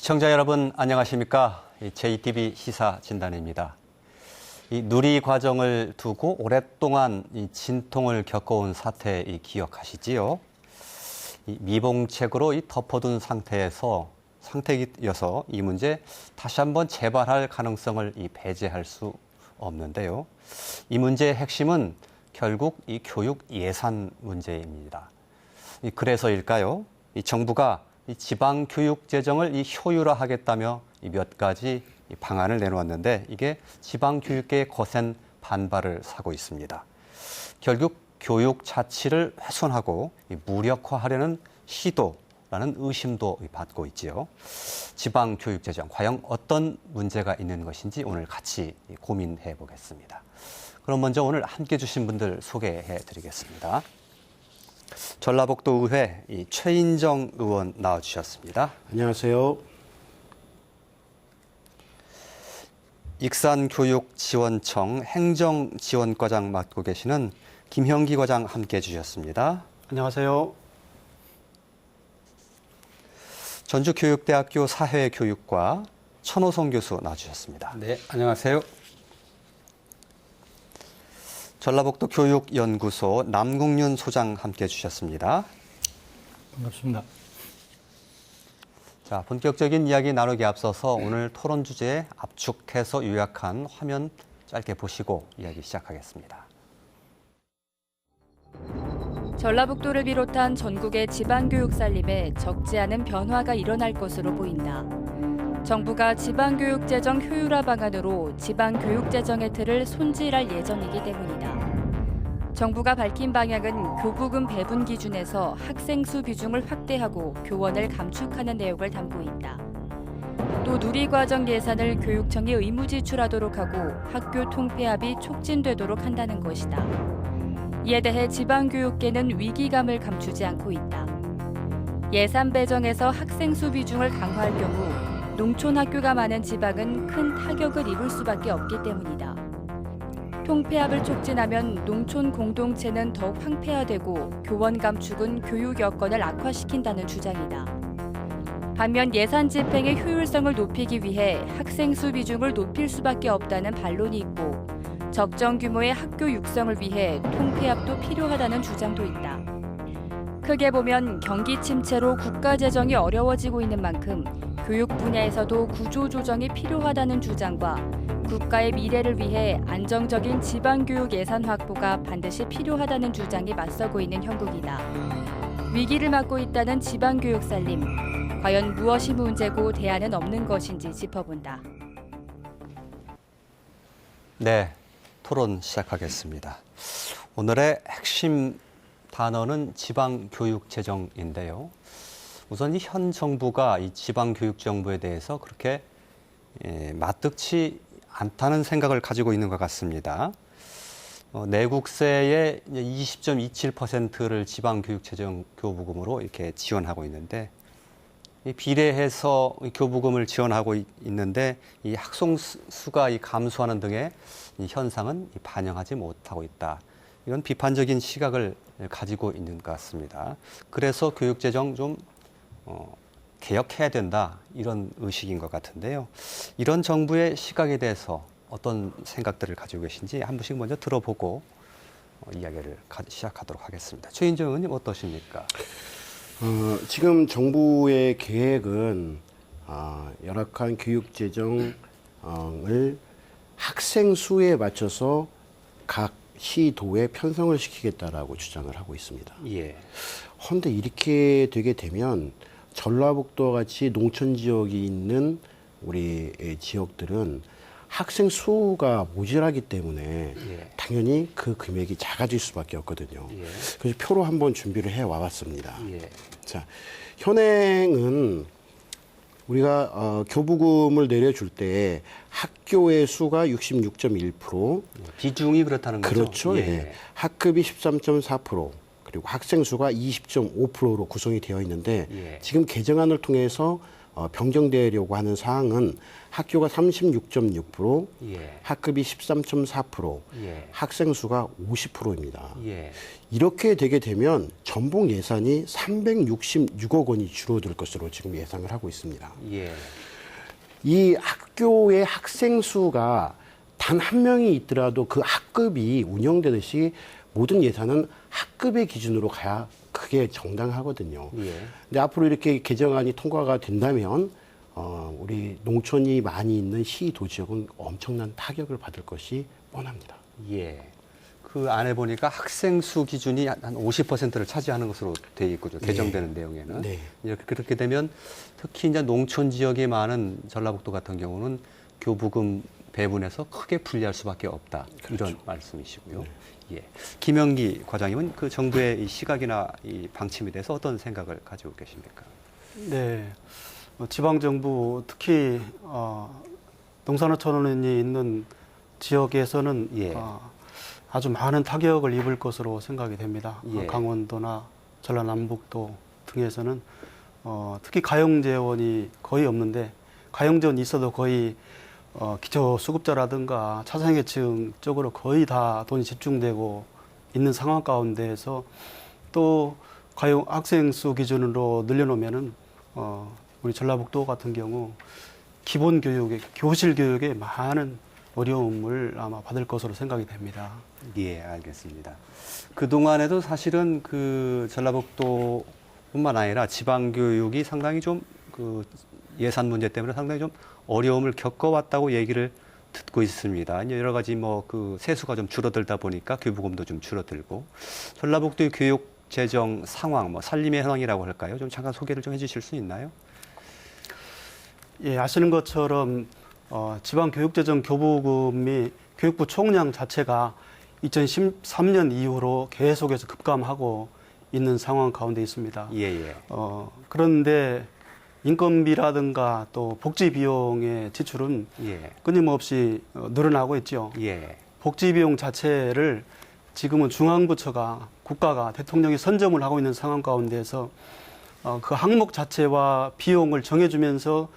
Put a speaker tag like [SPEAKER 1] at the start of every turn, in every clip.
[SPEAKER 1] 시청자 여러분 안녕하십니까? JTB 시사진단입니다. 이 누리 과정을 두고 오랫동안 진통을 겪어온 사태 기억하시지요? 미봉책으로 덮어둔 상태여서 이 문제 다시 한번 재발할 가능성을 배제할 수 없는데요. 이 문제의 핵심은 결국 교육 예산 문제입니다. 그래서일까요? 정부가 지방 교육 재정을 효율화하겠다며 몇 가지 방안을 내놓았는데 이게 지방 교육계의 거센 반발을 사고 있습니다. 결국 교육 자치를 훼손하고 무력화하려는 시도라는 의심도 받고 있지요. 지방 교육 재정 과연 어떤 문제가 있는 것인지 오늘 같이 고민해 보겠습니다. 그럼 먼저 오늘 함께 해주신 분들 소개해 드리겠습니다. 전라북도 의회 최인정 의원 나와주셨습니다.
[SPEAKER 2] 안녕하세요.
[SPEAKER 1] 익산교육지원청 행정지원과장 맡고 계시는 김형기 과장 함께 해주셨습니다.
[SPEAKER 2] 안녕하세요.
[SPEAKER 1] 전주교육대학교 사회교육과 천호성 교수 나와주셨습니다.
[SPEAKER 3] 네, 안녕하세요.
[SPEAKER 1] 전라북도 교육연구소 남궁윤 소장 함께 해주셨습니다.
[SPEAKER 4] 반갑습니다.
[SPEAKER 1] 자, 본격적인 이야기 나누기 앞서서 오늘 토론 주제 압축해서 요약한 화면 짧게 보시고 이야기 시작하겠습니다.
[SPEAKER 5] 전라북도를 비롯한 전국의 지방교육 살림에 적지 않은 변화가 일어날 것으로 보인다. 정부가 지방교육 재정 효율화 방안으로 지방교육 재정의 틀을 손질할 예정이기 때문이다. 정부가 밝힌 방향은 교부금 배분 기준에서 학생 수 비중을 확대하고 교원을 감축하는 내용을 담고 있다. 또 누리과정 예산을 교육청이 의무 지출하도록 하고 학교 통폐합이 촉진되도록 한다는 것이다. 이에 대해 지방교육계는 위기감을 감추지 않고 있다. 예산 배정에서 학생 수 비중을 강화할 경우 농촌 학교가 많은 지방은 큰 타격을 입을 수밖에 없기 때문이다. 통폐합을 촉진하면 농촌 공동체는 더욱 황폐화되고 교원 감축은 교육 여건을 악화시킨다는 주장이다. 반면 예산 집행의 효율성을 높이기 위해 학생 수 비중을 높일 수밖에 없다는 반론이 있고 적정 규모의 학교 육성을 위해 통폐합도 필요하다는 주장도 있다. 크게 보면 경기 침체로 국가 재정이 어려워지고 있는 만큼 교육 분야에서도 구조 조정이 필요하다는 주장과 국가의 미래를 위해 안정적인 지방교육 예산 확보가 반드시 필요하다는 주장이 맞서고 있는 형국이다. 위기를 맞고 있다는 지방교육 살림, 과연 무엇이 문제고 대안은 없는 것인지 짚어본다.
[SPEAKER 1] 네, 토론 시작하겠습니다. 오늘의 핵심 단어는 지방교육재정인데요. 우선 현 정부가 이 지방교육정부에 대해서 그렇게 맞득치 않다는 생각을 가지고 있는 것 같습니다. 내국세의 20.27%를 지방교육재정 교부금으로 이렇게 지원하고 있는데 비례해서 교부금을 지원하고 있는데 이 학생 수가 감소하는 등의 이 현상은 반영하지 못하고 있다. 이런 비판적인 시각을 가지고 있는 것 같습니다. 그래서 교육재정 좀 개혁해야 된다 이런 의식인 것 같은데요. 이런 정부의 시각에 대해서 어떤 생각들을 가지고 계신지 한 분씩 먼저 들어보고 이야기를 시작하도록 하겠습니다. 최인정 의원님 어떠십니까?
[SPEAKER 2] 지금 정부의 계획은 열악한 교육 재정을 학생 수에 맞춰서 각 시도에 편성을 시키겠다라고 주장을 하고 있습니다.
[SPEAKER 1] 예.
[SPEAKER 2] 그런데 이렇게 되게 되면 전라북도 같이 농촌 지역이 있는 우리 지역들은 학생 수가 모자라기 때문에 당연히 그 금액이 작아질 수밖에 없거든요. 그래서 표로 한번 준비를 해 와봤습니다. 자, 현행은 우리가 교부금을 내려줄 때 학교의 수가 66.1%,
[SPEAKER 1] 비중이 그렇다는 거죠?
[SPEAKER 2] 그렇죠. 예. 학급이 13.4%, 그리고 학생 수가 20.5%로 구성이 되어 있는데 지금 개정안을 통해서 변경되려고 하는 사항은 학교가 36.6%,
[SPEAKER 1] 예.
[SPEAKER 2] 학급이 13.4%,
[SPEAKER 1] 예.
[SPEAKER 2] 학생 수가 50%입니다.
[SPEAKER 1] 예.
[SPEAKER 2] 이렇게 되게 되면 전복 예산이 366억 원이 줄어들 것으로 지금 예상을 하고 있습니다.
[SPEAKER 1] 예.
[SPEAKER 2] 이 학교의 학생 수가 단 한 명이 있더라도 그 학급이 운영되듯이 모든 예산은 학급의 기준으로 가야 그게 정당하거든요.
[SPEAKER 1] 예.
[SPEAKER 2] 근데 앞으로 이렇게 개정안이 통과가 된다면 우리 농촌이 많이 있는 시, 도 지역은 엄청난 타격을 받을 것이 뻔합니다.
[SPEAKER 1] 예. 그 안에 보니까 학생 수 기준이 한 50%를 차지하는 것으로 돼 있고요. 개정되는 내용에는.
[SPEAKER 2] 네.
[SPEAKER 1] 이렇게 그렇게 되면 특히 이제 농촌 지역이 많은 전라북도 같은 경우는 교부금 배분에서 크게 불리할 수밖에 없다.
[SPEAKER 2] 그렇죠.
[SPEAKER 1] 이런 말씀이시고요. 예. 김영기 과장님은 그 정부의 이 시각이나 이 방침에 대해서 어떤 생각을 가지고 계십니까?
[SPEAKER 4] 네, 지방 정부 특히 농산어촌이 있는 지역에서는
[SPEAKER 1] 예.
[SPEAKER 4] 아주 많은 타격을 입을 것으로 생각이 됩니다.
[SPEAKER 1] 예.
[SPEAKER 4] 강원도나 전라남북도 등에서는 특히 가용재원이 거의 없는데 가용재원이 있어도 거의 기초수급자라든가 차상계층 쪽으로 거의 다 돈이 집중되고 있는 상황 가운데에서 또 가용 학생 수 기준으로 늘려놓으면은 우리 전라북도 같은 경우 기본 교육에 교실 교육에 많은 어려움을 아마 받을 것으로 생각이 됩니다.
[SPEAKER 1] 예, 알겠습니다. 그 동안에도 사실은 그 전라북도뿐만 아니라 지방 교육이 상당히 좀 그 예산 문제 때문에 상당히 좀 어려움을 겪어왔다고 얘기를 듣고 있습니다. 이제 여러 가지 뭐 그 세수가 좀 줄어들다 보니까 교부금도 좀 줄어들고 전라북도의 교육 재정 상황, 뭐 살림의 현황이라고 할까요? 좀 잠깐 소개를 좀 해주실 수 있나요?
[SPEAKER 4] 예, 아시는 것처럼 지방교육재정 교부금이 교육부 총량 자체가 2013년 이후로 계속해서 급감하고 있는 상황 가운데 있습니다.
[SPEAKER 1] 예, 예.
[SPEAKER 4] 그런데 인건비라든가 또 복지 비용의 지출은
[SPEAKER 1] 예.
[SPEAKER 4] 끊임없이 늘어나고 있죠.
[SPEAKER 1] 예.
[SPEAKER 4] 복지 비용 자체를 지금은 중앙부처가 국가가 대통령이 선점을 하고 있는 상황 가운데에서 그 항목 자체와 비용을 정해주면서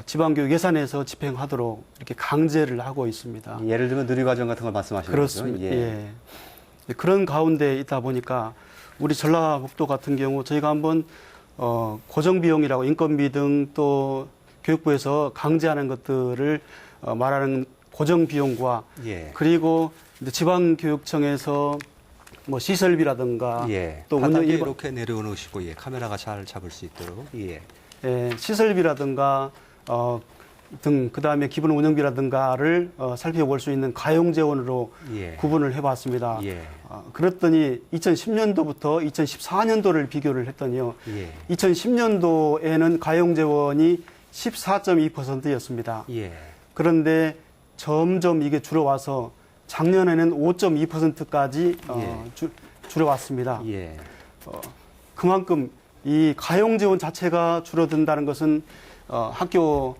[SPEAKER 4] 지방교육 예산에서 집행하도록 이렇게 강제를 하고 있습니다.
[SPEAKER 1] 예를 들면 누리과정 같은 걸 말씀하시는
[SPEAKER 4] 그렇습니다.
[SPEAKER 1] 거죠?
[SPEAKER 4] 예. 그런 가운데 있다 보니까 우리 전라북도 같은 경우 저희가 한번 고정비용이라고 인건비 등 또 교육부에서 강제하는 것들을 말하는 고정비용과
[SPEAKER 1] 예.
[SPEAKER 4] 그리고 이제 지방교육청에서 뭐 시설비라든가
[SPEAKER 1] 예.
[SPEAKER 4] 또
[SPEAKER 1] 바닥에
[SPEAKER 4] 운영
[SPEAKER 1] 이렇게 내려놓으시고 예. 카메라가 잘 잡을 수 있도록 예.
[SPEAKER 4] 시설비라든가 등 그다음에 기본 운영비라든가를 살펴볼 수 있는 가용재원으로
[SPEAKER 1] 예.
[SPEAKER 4] 구분을 해봤습니다.
[SPEAKER 1] 예.
[SPEAKER 4] 그랬더니 2010년도부터 2014년도를 비교를 했더니요.
[SPEAKER 1] 예.
[SPEAKER 4] 2010년도에는 가용재원이 14.2%였습니다.
[SPEAKER 1] 예.
[SPEAKER 4] 그런데 점점 이게 줄어와서 작년에는 5.2%까지 줄어왔습니다.
[SPEAKER 1] 예.
[SPEAKER 4] 그만큼 이 가용재원 자체가 줄어든다는 것은 학교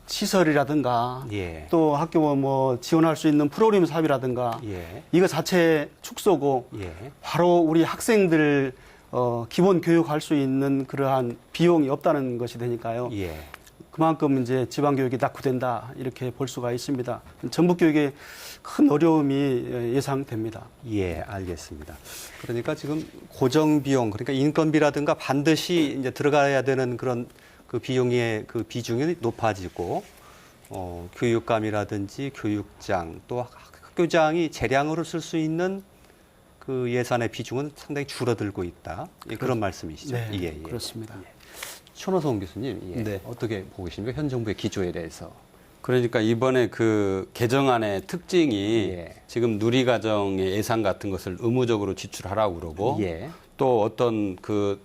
[SPEAKER 4] 시설이라든가
[SPEAKER 1] 예.
[SPEAKER 4] 또 학교 뭐 지원할 수 있는 프로그램 사업이라든가
[SPEAKER 1] 예.
[SPEAKER 4] 이거 자체 축소고
[SPEAKER 1] 예.
[SPEAKER 4] 바로 우리 학생들 기본 교육할 수 있는 그러한 비용이 없다는 것이 되니까요.
[SPEAKER 1] 예.
[SPEAKER 4] 그만큼 이제 지방 교육이 낙후된다 이렇게 볼 수가 있습니다. 전북 교육에 큰 어려움이 예상됩니다.
[SPEAKER 1] 예, 알겠습니다. 그러니까 지금 고정 비용, 그러니까 인건비라든가 반드시 이제 들어가야 되는 그런 그 비용의 그 비중이 높아지고, 교육감이라든지 교육장 또 학교장이 재량으로 쓸 수 있는 그 예산의 비중은 상당히 줄어들고 있다. 예, 그런 말씀이시죠?
[SPEAKER 4] 네,
[SPEAKER 1] 예, 예.
[SPEAKER 4] 그렇습니다.
[SPEAKER 1] 천호성 교수님, 예.
[SPEAKER 3] 네.
[SPEAKER 1] 어떻게 보고 계십니까? 현 정부의 기조에 대해서.
[SPEAKER 3] 그러니까 이번에 그 개정안의 특징이
[SPEAKER 1] 예.
[SPEAKER 3] 지금 누리과정의 예산 같은 것을 의무적으로 지출하라고 그러고
[SPEAKER 1] 예.
[SPEAKER 3] 또 어떤 그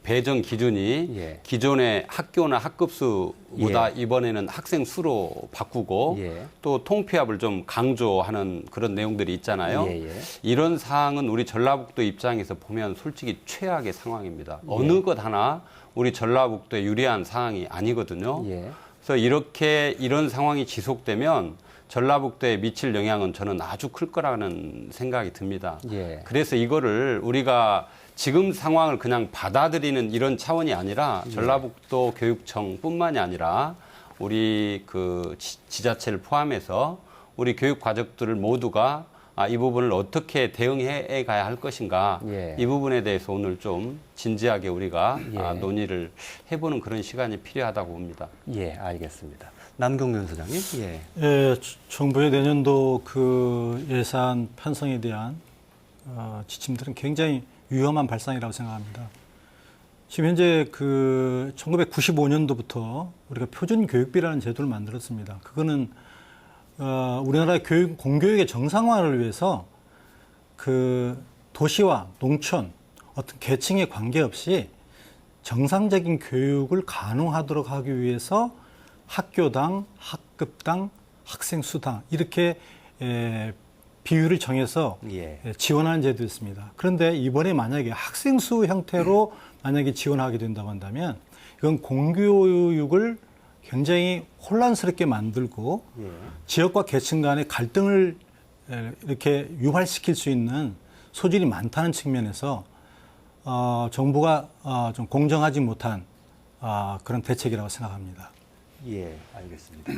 [SPEAKER 3] 배정 기준이
[SPEAKER 1] 예.
[SPEAKER 3] 기존의 학교나 학급수보다
[SPEAKER 1] 예.
[SPEAKER 3] 이번에는 학생 수로 바꾸고
[SPEAKER 1] 예.
[SPEAKER 3] 또 통폐합을 좀 강조하는 그런 내용들이 있잖아요.
[SPEAKER 1] 예, 예.
[SPEAKER 3] 이런 사항은 우리 전라북도 입장에서 보면 솔직히 최악의 상황입니다.
[SPEAKER 1] 예.
[SPEAKER 3] 어느 것 하나 우리 전라북도에 유리한 상황이 아니거든요.
[SPEAKER 1] 예.
[SPEAKER 3] 그래서 이런 상황이 지속되면 전라북도에 미칠 영향은 저는 아주 클 거라는 생각이 듭니다.
[SPEAKER 1] 예.
[SPEAKER 3] 그래서 이거를 우리가 지금 상황을 그냥 받아들이는 이런 차원이 아니라 전라북도 교육청뿐만이 아니라 우리 그 지자체를 포함해서 우리 교육 과정들을 모두가 이 부분을 어떻게 대응해 가야 할 것인가
[SPEAKER 1] 예.
[SPEAKER 3] 이 부분에 대해서 오늘 좀 진지하게 우리가
[SPEAKER 1] 예.
[SPEAKER 3] 논의를 해보는 그런 시간이 필요하다고 봅니다.
[SPEAKER 1] 예, 알겠습니다. 남경련 소장님. 예.
[SPEAKER 6] 예, 정부의 내년도 그 예산 편성에 대한 지침들은 굉장히 위험한 발상이라고 생각합니다. 지금 현재 그 1995년도부터 우리가 표준교육비라는 제도를 만들었습니다. 그거는 우리나라 공교육의 정상화를 위해서 그 도시와 농촌 어떤 계층에 관계없이 정상적인 교육을 가능하도록 하기 위해서 학교당, 학급당, 학생 수당 이렇게 비율을 정해서
[SPEAKER 1] 예.
[SPEAKER 6] 지원하는 제도였습니다. 그런데 이번에 만약에 학생 수 형태로 만약에 지원하게 된다고 한다면 이건 공교육을 굉장히 혼란스럽게 만들고 지역과 계층 간의 갈등을 이렇게 유발시킬 수 있는 소질이 많다는 측면에서 정부가 좀 공정하지 못한 그런 대책이라고 생각합니다.
[SPEAKER 1] 예, 알겠습니다.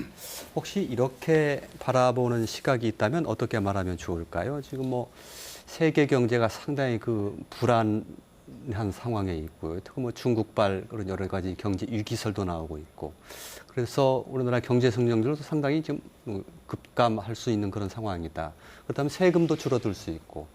[SPEAKER 1] 혹시 이렇게 바라보는 시각이 있다면 어떻게 말하면 좋을까요? 지금 뭐 세계 경제가 상당히 그 불안한 상황에 있고요. 특히 뭐 중국발 그런 여러 가지 경제 위기설도 나오고 있고. 그래서 우리나라 경제 성장률도 상당히 지금 급감할 수 있는 그런 상황이다. 그렇다면 세금도 줄어들 수 있고.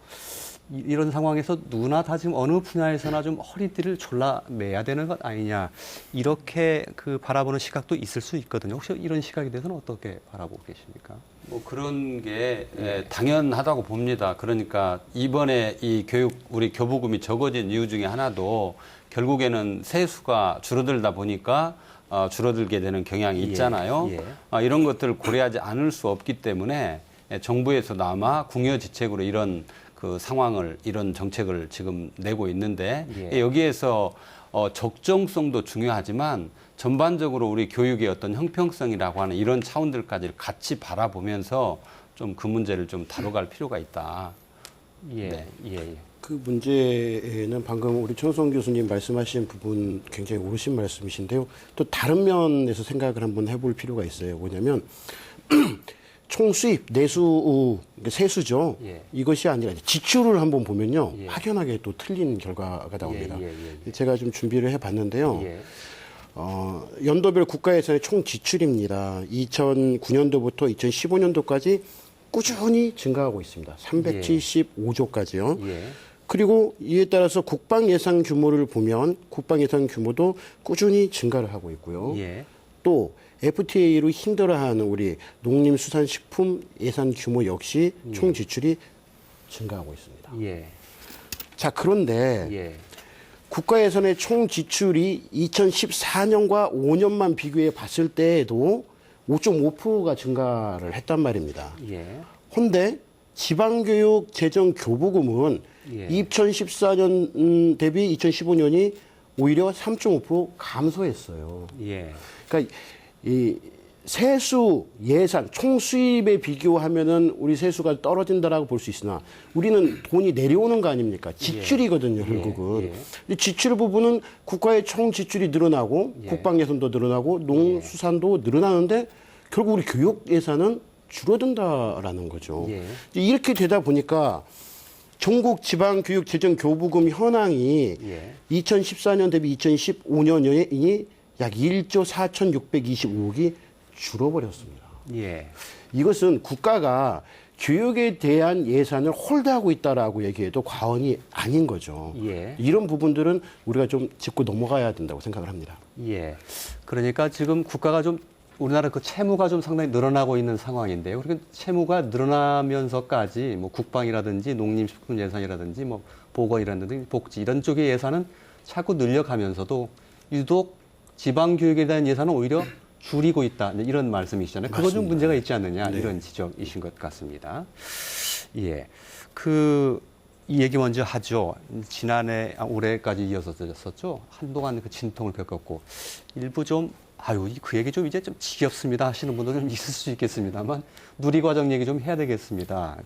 [SPEAKER 1] 이런 상황에서 누구나 다 지금 어느 분야에서나 좀 허리띠를 졸라매야 되는 것 아니냐. 이렇게 그 바라보는 시각도 있을 수 있거든요. 혹시 이런 시각에 대해서는 어떻게 바라보고 계십니까?
[SPEAKER 3] 뭐 그런 게 당연하다고 봅니다. 그러니까 이번에 이 우리 교부금이 적어진 이유 중에 하나도 결국에는 세수가 줄어들다 보니까 줄어들게 되는 경향이 있잖아요. 이런 것들을 고려하지 않을 수 없기 때문에 정부에서도 아마 궁여지책으로 이런 그 상황을 이런 정책을 지금 내고 있는데 여기에서 적정성도 중요하지만 전반적으로 우리 교육의 어떤 형평성이라고 하는 이런 차원들까지 같이 바라보면서 좀 그 문제를 좀 다뤄갈 필요가 있다.
[SPEAKER 1] 예.
[SPEAKER 2] 그 문제는 방금 우리 천성 교수님 말씀하신 부분 굉장히 옳으신 말씀이신데요. 또 다른 면에서 생각을 한번 해볼 필요가 있어요. 뭐냐면 총 수입, 내수, 세수죠. 이것이 아니라 지출을 한번 보면요. 확연하게 또 틀린 결과가 나옵니다. 제가 좀 준비를 해봤는데요. 연도별 국가 예산의 총 지출입니다. 2009년도부터 2015년도까지 꾸준히 증가하고 있습니다. 375조까지요. 그리고 이에 따라서 국방 예산 규모를 보면 국방 예산 규모도 꾸준히 증가를 하고 있고요. 또 FTA로 힘들어하는 우리 농림수산식품 예산 규모 역시 총 지출이 증가하고 있습니다. 자, 그런데 국가 예산의 총 지출이 2014년과 5년만 비교해 봤을 때에도 5.5%가 증가를 했단 말입니다. 그런데 지방교육 재정 교부금은 2014년 대비 2015년이 오히려 3.5% 감소했어요. 그러니까 이 세수 예산 총 수입에 비교하면은 우리 세수가 떨어진다라고 볼 수 있으나 우리는 돈이 내려오는 거 아닙니까? 지출이거든요, 결국은. 근데 지출 부분은 국가의 총 지출이 늘어나고 국방 예산도 늘어나고 농수산도 늘어나는데 결국 우리 교육 예산은 줄어든다라는 거죠. 이렇게 되다 보니까 전국 지방교육 재정 교부금 현황이 2014년 대비 2015년이 약 1조 4,625억이 줄어버렸습니다. 이것은 국가가 교육에 대한 예산을 홀드하고 있다라고 얘기해도 과언이 아닌 거죠. 이런 부분들은 우리가 좀 짚고 넘어가야 된다고 생각을 합니다.
[SPEAKER 1] 그러니까 지금 국가가 좀 우리나라 그 채무가 좀 상당히 늘어나고 있는 상황인데요. 그러니까 채무가 늘어나면서까지 뭐 국방이라든지 농림식품 예산이라든지 뭐 보건이라든지 복지 이런 쪽의 예산은 자꾸 늘려가면서도 유독 지방교육에 대한 예산은 오히려 줄이고 있다. 이런 말씀이시잖아요. 그거 좀 문제가 있지 않느냐. 이런 지적이신 것 같습니다. 이 얘기 먼저 하죠. 지난해, 올해까지 이어졌었죠. 한동안 그 진통을 겪었고, 일부 좀, 그 얘기 좀 이제 좀 지겹습니다 하시는 분들은 좀 있을 수 있겠습니다만, 누리과정 얘기 좀 해야 되겠습니다.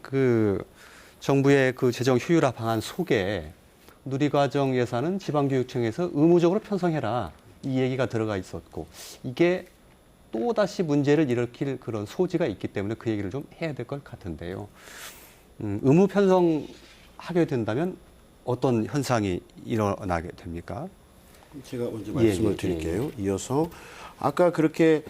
[SPEAKER 1] 정부의 그 재정 효율화 방안 속에 누리과정 예산은 지방교육청에서 의무적으로 편성해라. 이 얘기가 들어가 있었고 이게 또다시 문제를 일으킬 그런 소지가 있기 때문에 그 얘기를 좀 해야 될 것 같은데요. 의무 편성하게 된다면 어떤 현상이 일어나게 됩니까?
[SPEAKER 2] 제가 먼저 말씀을 드릴게요. 이어서 아까 그렇게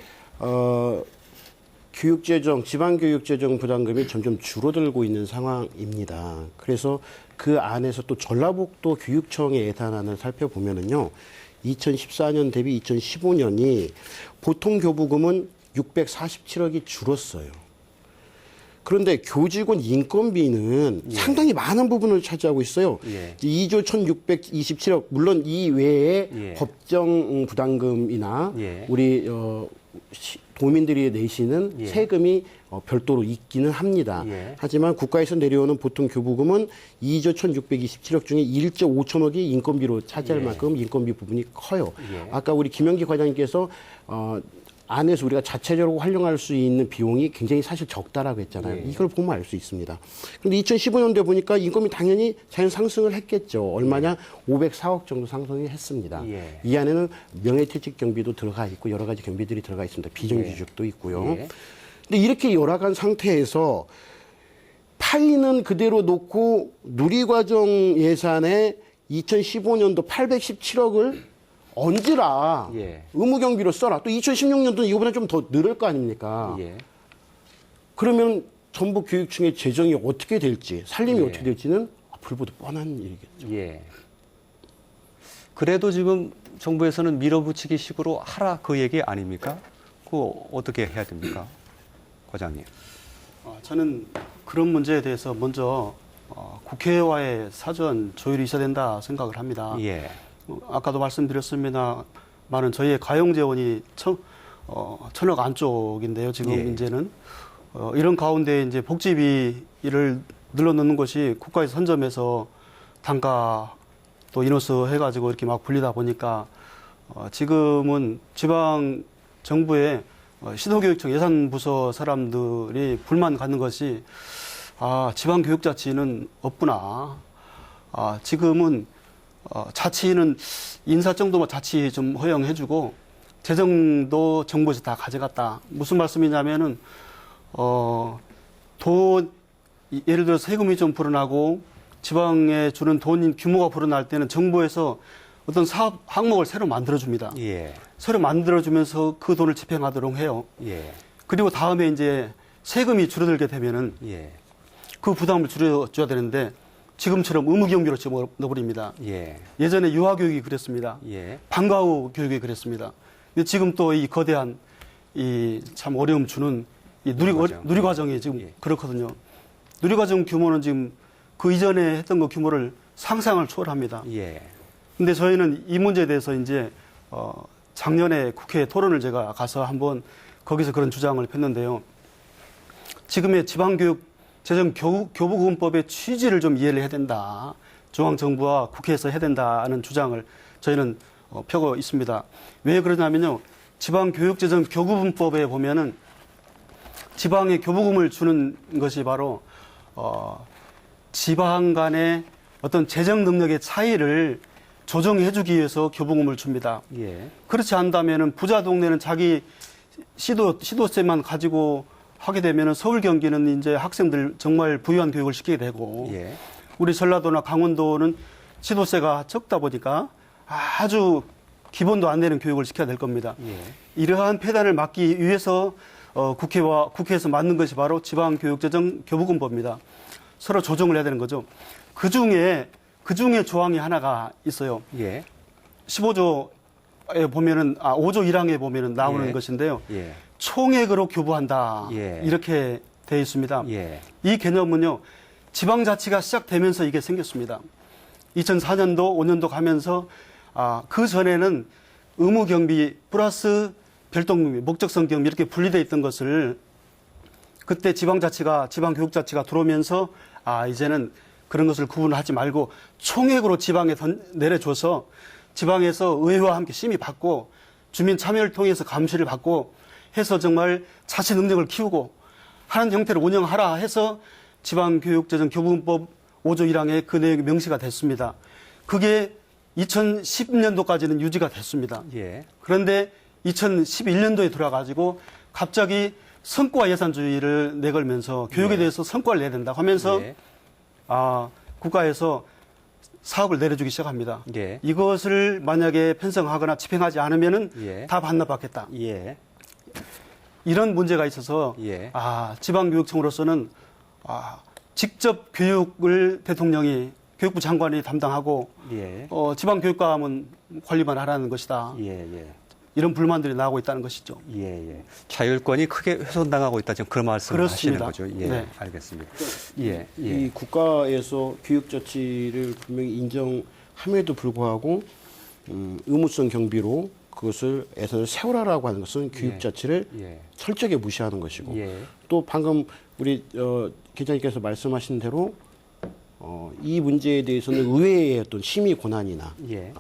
[SPEAKER 2] 교육재정, 지방교육재정 부담금이 점점 줄어들고 있는 상황입니다. 그래서 그 안에서 또 전라북도 교육청의 예산안을 살펴보면은요, 2014년 대비 2015년이 보통 교부금은 647억이 줄었어요. 그런데 교직원 인건비는 상당히 많은 부분을 차지하고 있어요. 2조 1,627억, 물론 이 외에 법정 부담금이나 우리 도민들이 내시는 세금이 별도로 있기는 합니다. 하지만 국가에서 내려오는 보통 교부금은 2조 1,627억 중에 1조 5천억이 인건비로 차지할 만큼 인건비 부분이 커요. 아까 우리 김영기 과장님께서 안에서 우리가 자체적으로 활용할 수 있는 비용이 굉장히 사실 적다라고 했잖아요. 이걸 보면 알 수 있습니다. 그런데 2015년도에 보니까 인건비 당연히 자연 상승을 했겠죠. 얼마냐? 504억 정도 상승이 했습니다. 이 안에는 명예퇴직 경비도 들어가 있고 여러 가지 경비들이 들어가 있습니다. 비정규직도 있고요. 근데 이렇게 열악한 상태에서 파이는 그대로 놓고 누리과정 예산에 2015년도 817억을 얹으라. 의무 경비로 써라. 또 2016년도는 이거보다 좀 더 늘을 거 아닙니까? 그러면 전북 교육청의 재정이 어떻게 될지, 살림이 어떻게 될지는 불보듯 뻔한 일이겠죠.
[SPEAKER 1] 그래도 지금 정부에서는 밀어붙이기 식으로 하라 그 얘기 아닙니까? 그거 어떻게 해야 됩니까? 과장님.
[SPEAKER 4] 저는 그런 문제에 대해서 먼저 국회와의 사전 조율이 있어야 된다 생각을 합니다. 아까도 말씀드렸습니다만은 저희의 가용재원이 천억 안쪽인데요. 지금 이제는 이런 가운데 이제 복지비를 늘려놓는 것이 국가에서 선점해서 단가 또 인원수 해가지고 이렇게 막 불리다 보니까 지금은 지방 정부의 시도교육청 예산부서 사람들이 불만 갖는 것이 지방교육자치는 없구나. 지금은 자치는 인사 정도만 자치 좀 허용해주고 재정도 정부에서 다 가져갔다. 무슨 말씀이냐면은 돈 예를 들어 세금이 좀 불어나고 지방에 주는 돈 규모가 불어날 때는 정부에서 어떤 사업 항목을 새로 만들어줍니다. 새로 만들어주면서 그 돈을 집행하도록 해요. 그리고 다음에 이제 세금이 줄어들게 되면은 그 부담을 줄여줘야 되는데 지금처럼 의무경비로 집어넣어버립니다. 예전에 유아교육이 그랬습니다. 방과 후 교육이 그랬습니다. 근데 지금 또 이 거대한 이 참 어려움 주는 이 누리과정이 지금 그렇거든요. 누리과정 규모는 지금 그 이전에 했던 그 규모를 상상을 초월합니다. 근데 저희는 이 문제에 대해서 이제 작년에 국회 토론을 제가 가서 한번 거기서 그런 주장을 폈는데요. 지금의 지방교육 재정 교부금법의 취지를 좀 이해를 해야 된다. 중앙정부와 국회에서 해야 된다는 주장을 저희는 펴고 있습니다. 왜 그러냐면요. 지방교육재정 교부금법에 보면은 지방에 교부금을 주는 것이 바로 지방 간의 어떤 재정 능력의 차이를 조정해주기 위해서 교부금을 줍니다. 그렇지 않다면은 부자 동네는 자기 시도세만 가지고 하게 되면은 서울 경기는 이제 학생들 정말 부유한 교육을 시키게 되고 우리 전라도나 강원도는 시도세가 적다 보니까 아주 기본도 안 되는 교육을 시켜야 될 겁니다. 이러한 폐단을 막기 위해서 국회에서 만든 것이 바로 지방교육재정 교부금법입니다. 서로 조정을 해야 되는 거죠. 그 중에 조항이 하나가 있어요. 15조에 보면은 5조 1항에 보면은 나오는 것인데요. 총액으로 교부한다. 이렇게 되어 있습니다. 이 개념은요. 지방자치가 시작되면서 이게 생겼습니다. 2004년도, 5년도 가면서 그 전에는 의무경비 플러스 별도경비, 목적성 경비 이렇게 분리되어 있던 것을 그때 지방교육자치가 들어오면서 이제는 그런 것을 구분하지 말고 총액으로 지방에 내려줘서 지방에서 의회와 함께 심의 받고 주민 참여를 통해서 감시를 받고 해서 정말 자치 능력을 키우고 하는 형태로 운영하라 해서 지방교육재정 교부금법 5조 1항에 그 내용이 명시가 됐습니다. 그게 2010년도까지는 유지가 됐습니다.
[SPEAKER 1] 예.
[SPEAKER 4] 그런데 2011년도에 들어가지고 갑자기 성과 예산주의를 내걸면서 교육에 대해서 성과를 내야 된다 하면서
[SPEAKER 1] 예.
[SPEAKER 4] 국가에서 사업을 내려주기 시작합니다.
[SPEAKER 1] 예.
[SPEAKER 4] 이것을 만약에 편성하거나 집행하지 않으면은
[SPEAKER 1] 예.
[SPEAKER 4] 다 반납받겠다.
[SPEAKER 1] 예.
[SPEAKER 4] 이런 문제가 있어서
[SPEAKER 1] 예.
[SPEAKER 4] 지방교육청으로서는 직접 교육을 대통령이 교육부 장관이 담당하고
[SPEAKER 1] 예.
[SPEAKER 4] 지방교육감 하면 관리만 하라는 것이다.
[SPEAKER 1] 예. 예.
[SPEAKER 4] 이런 불만들이 나오고 있다는 것이죠.
[SPEAKER 1] 예, 예. 자율권이 크게 훼손당하고 있다. 지금 그런 말씀을 하시는
[SPEAKER 4] 그렇습니다.
[SPEAKER 1] 거죠. 예,
[SPEAKER 4] 네.
[SPEAKER 1] 알겠습니다. 예, 예.
[SPEAKER 2] 이 국가에서 교육 조치를 분명히 인정함에도 불구하고 의무성 경비로 그것을 예산을 세우라라고 하는 것은 교육 자체를
[SPEAKER 1] 예.
[SPEAKER 2] 철저하게 무시하는 것이고
[SPEAKER 1] 예.
[SPEAKER 2] 또 방금 우리 기자님께서 말씀하신 대로 이 문제에 대해서는 의회의 어떤 심의 권한이나
[SPEAKER 1] 예.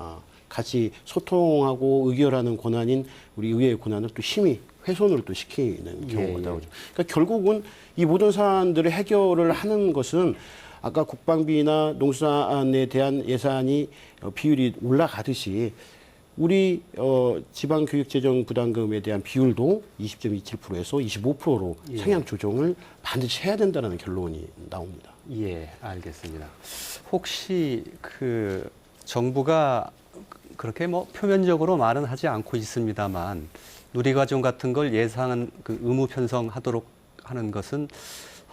[SPEAKER 2] 같이 소통하고 의결하는 권한인 우리 의회의 권한을 또 심의 훼손을 또 시키는 경우가
[SPEAKER 1] 예.
[SPEAKER 2] 나오죠. 그러니까 결국은 이 모든 사안들을 해결을 하는 것은 아까 국방비나 농수산에 대한 예산이 비율이 올라가듯이 우리 지방교육재정 부담금에 대한 비율도 20.27%에서 25%로
[SPEAKER 1] 예.
[SPEAKER 2] 상향 조정을 반드시 해야 된다는 결론이 나옵니다.
[SPEAKER 1] 예, 알겠습니다. 혹시 그 정부가 그렇게 뭐 표면적으로 말은 하지 않고 있습니다만 누리과정 같은 걸 예산 그 의무 편성하도록 하는 것은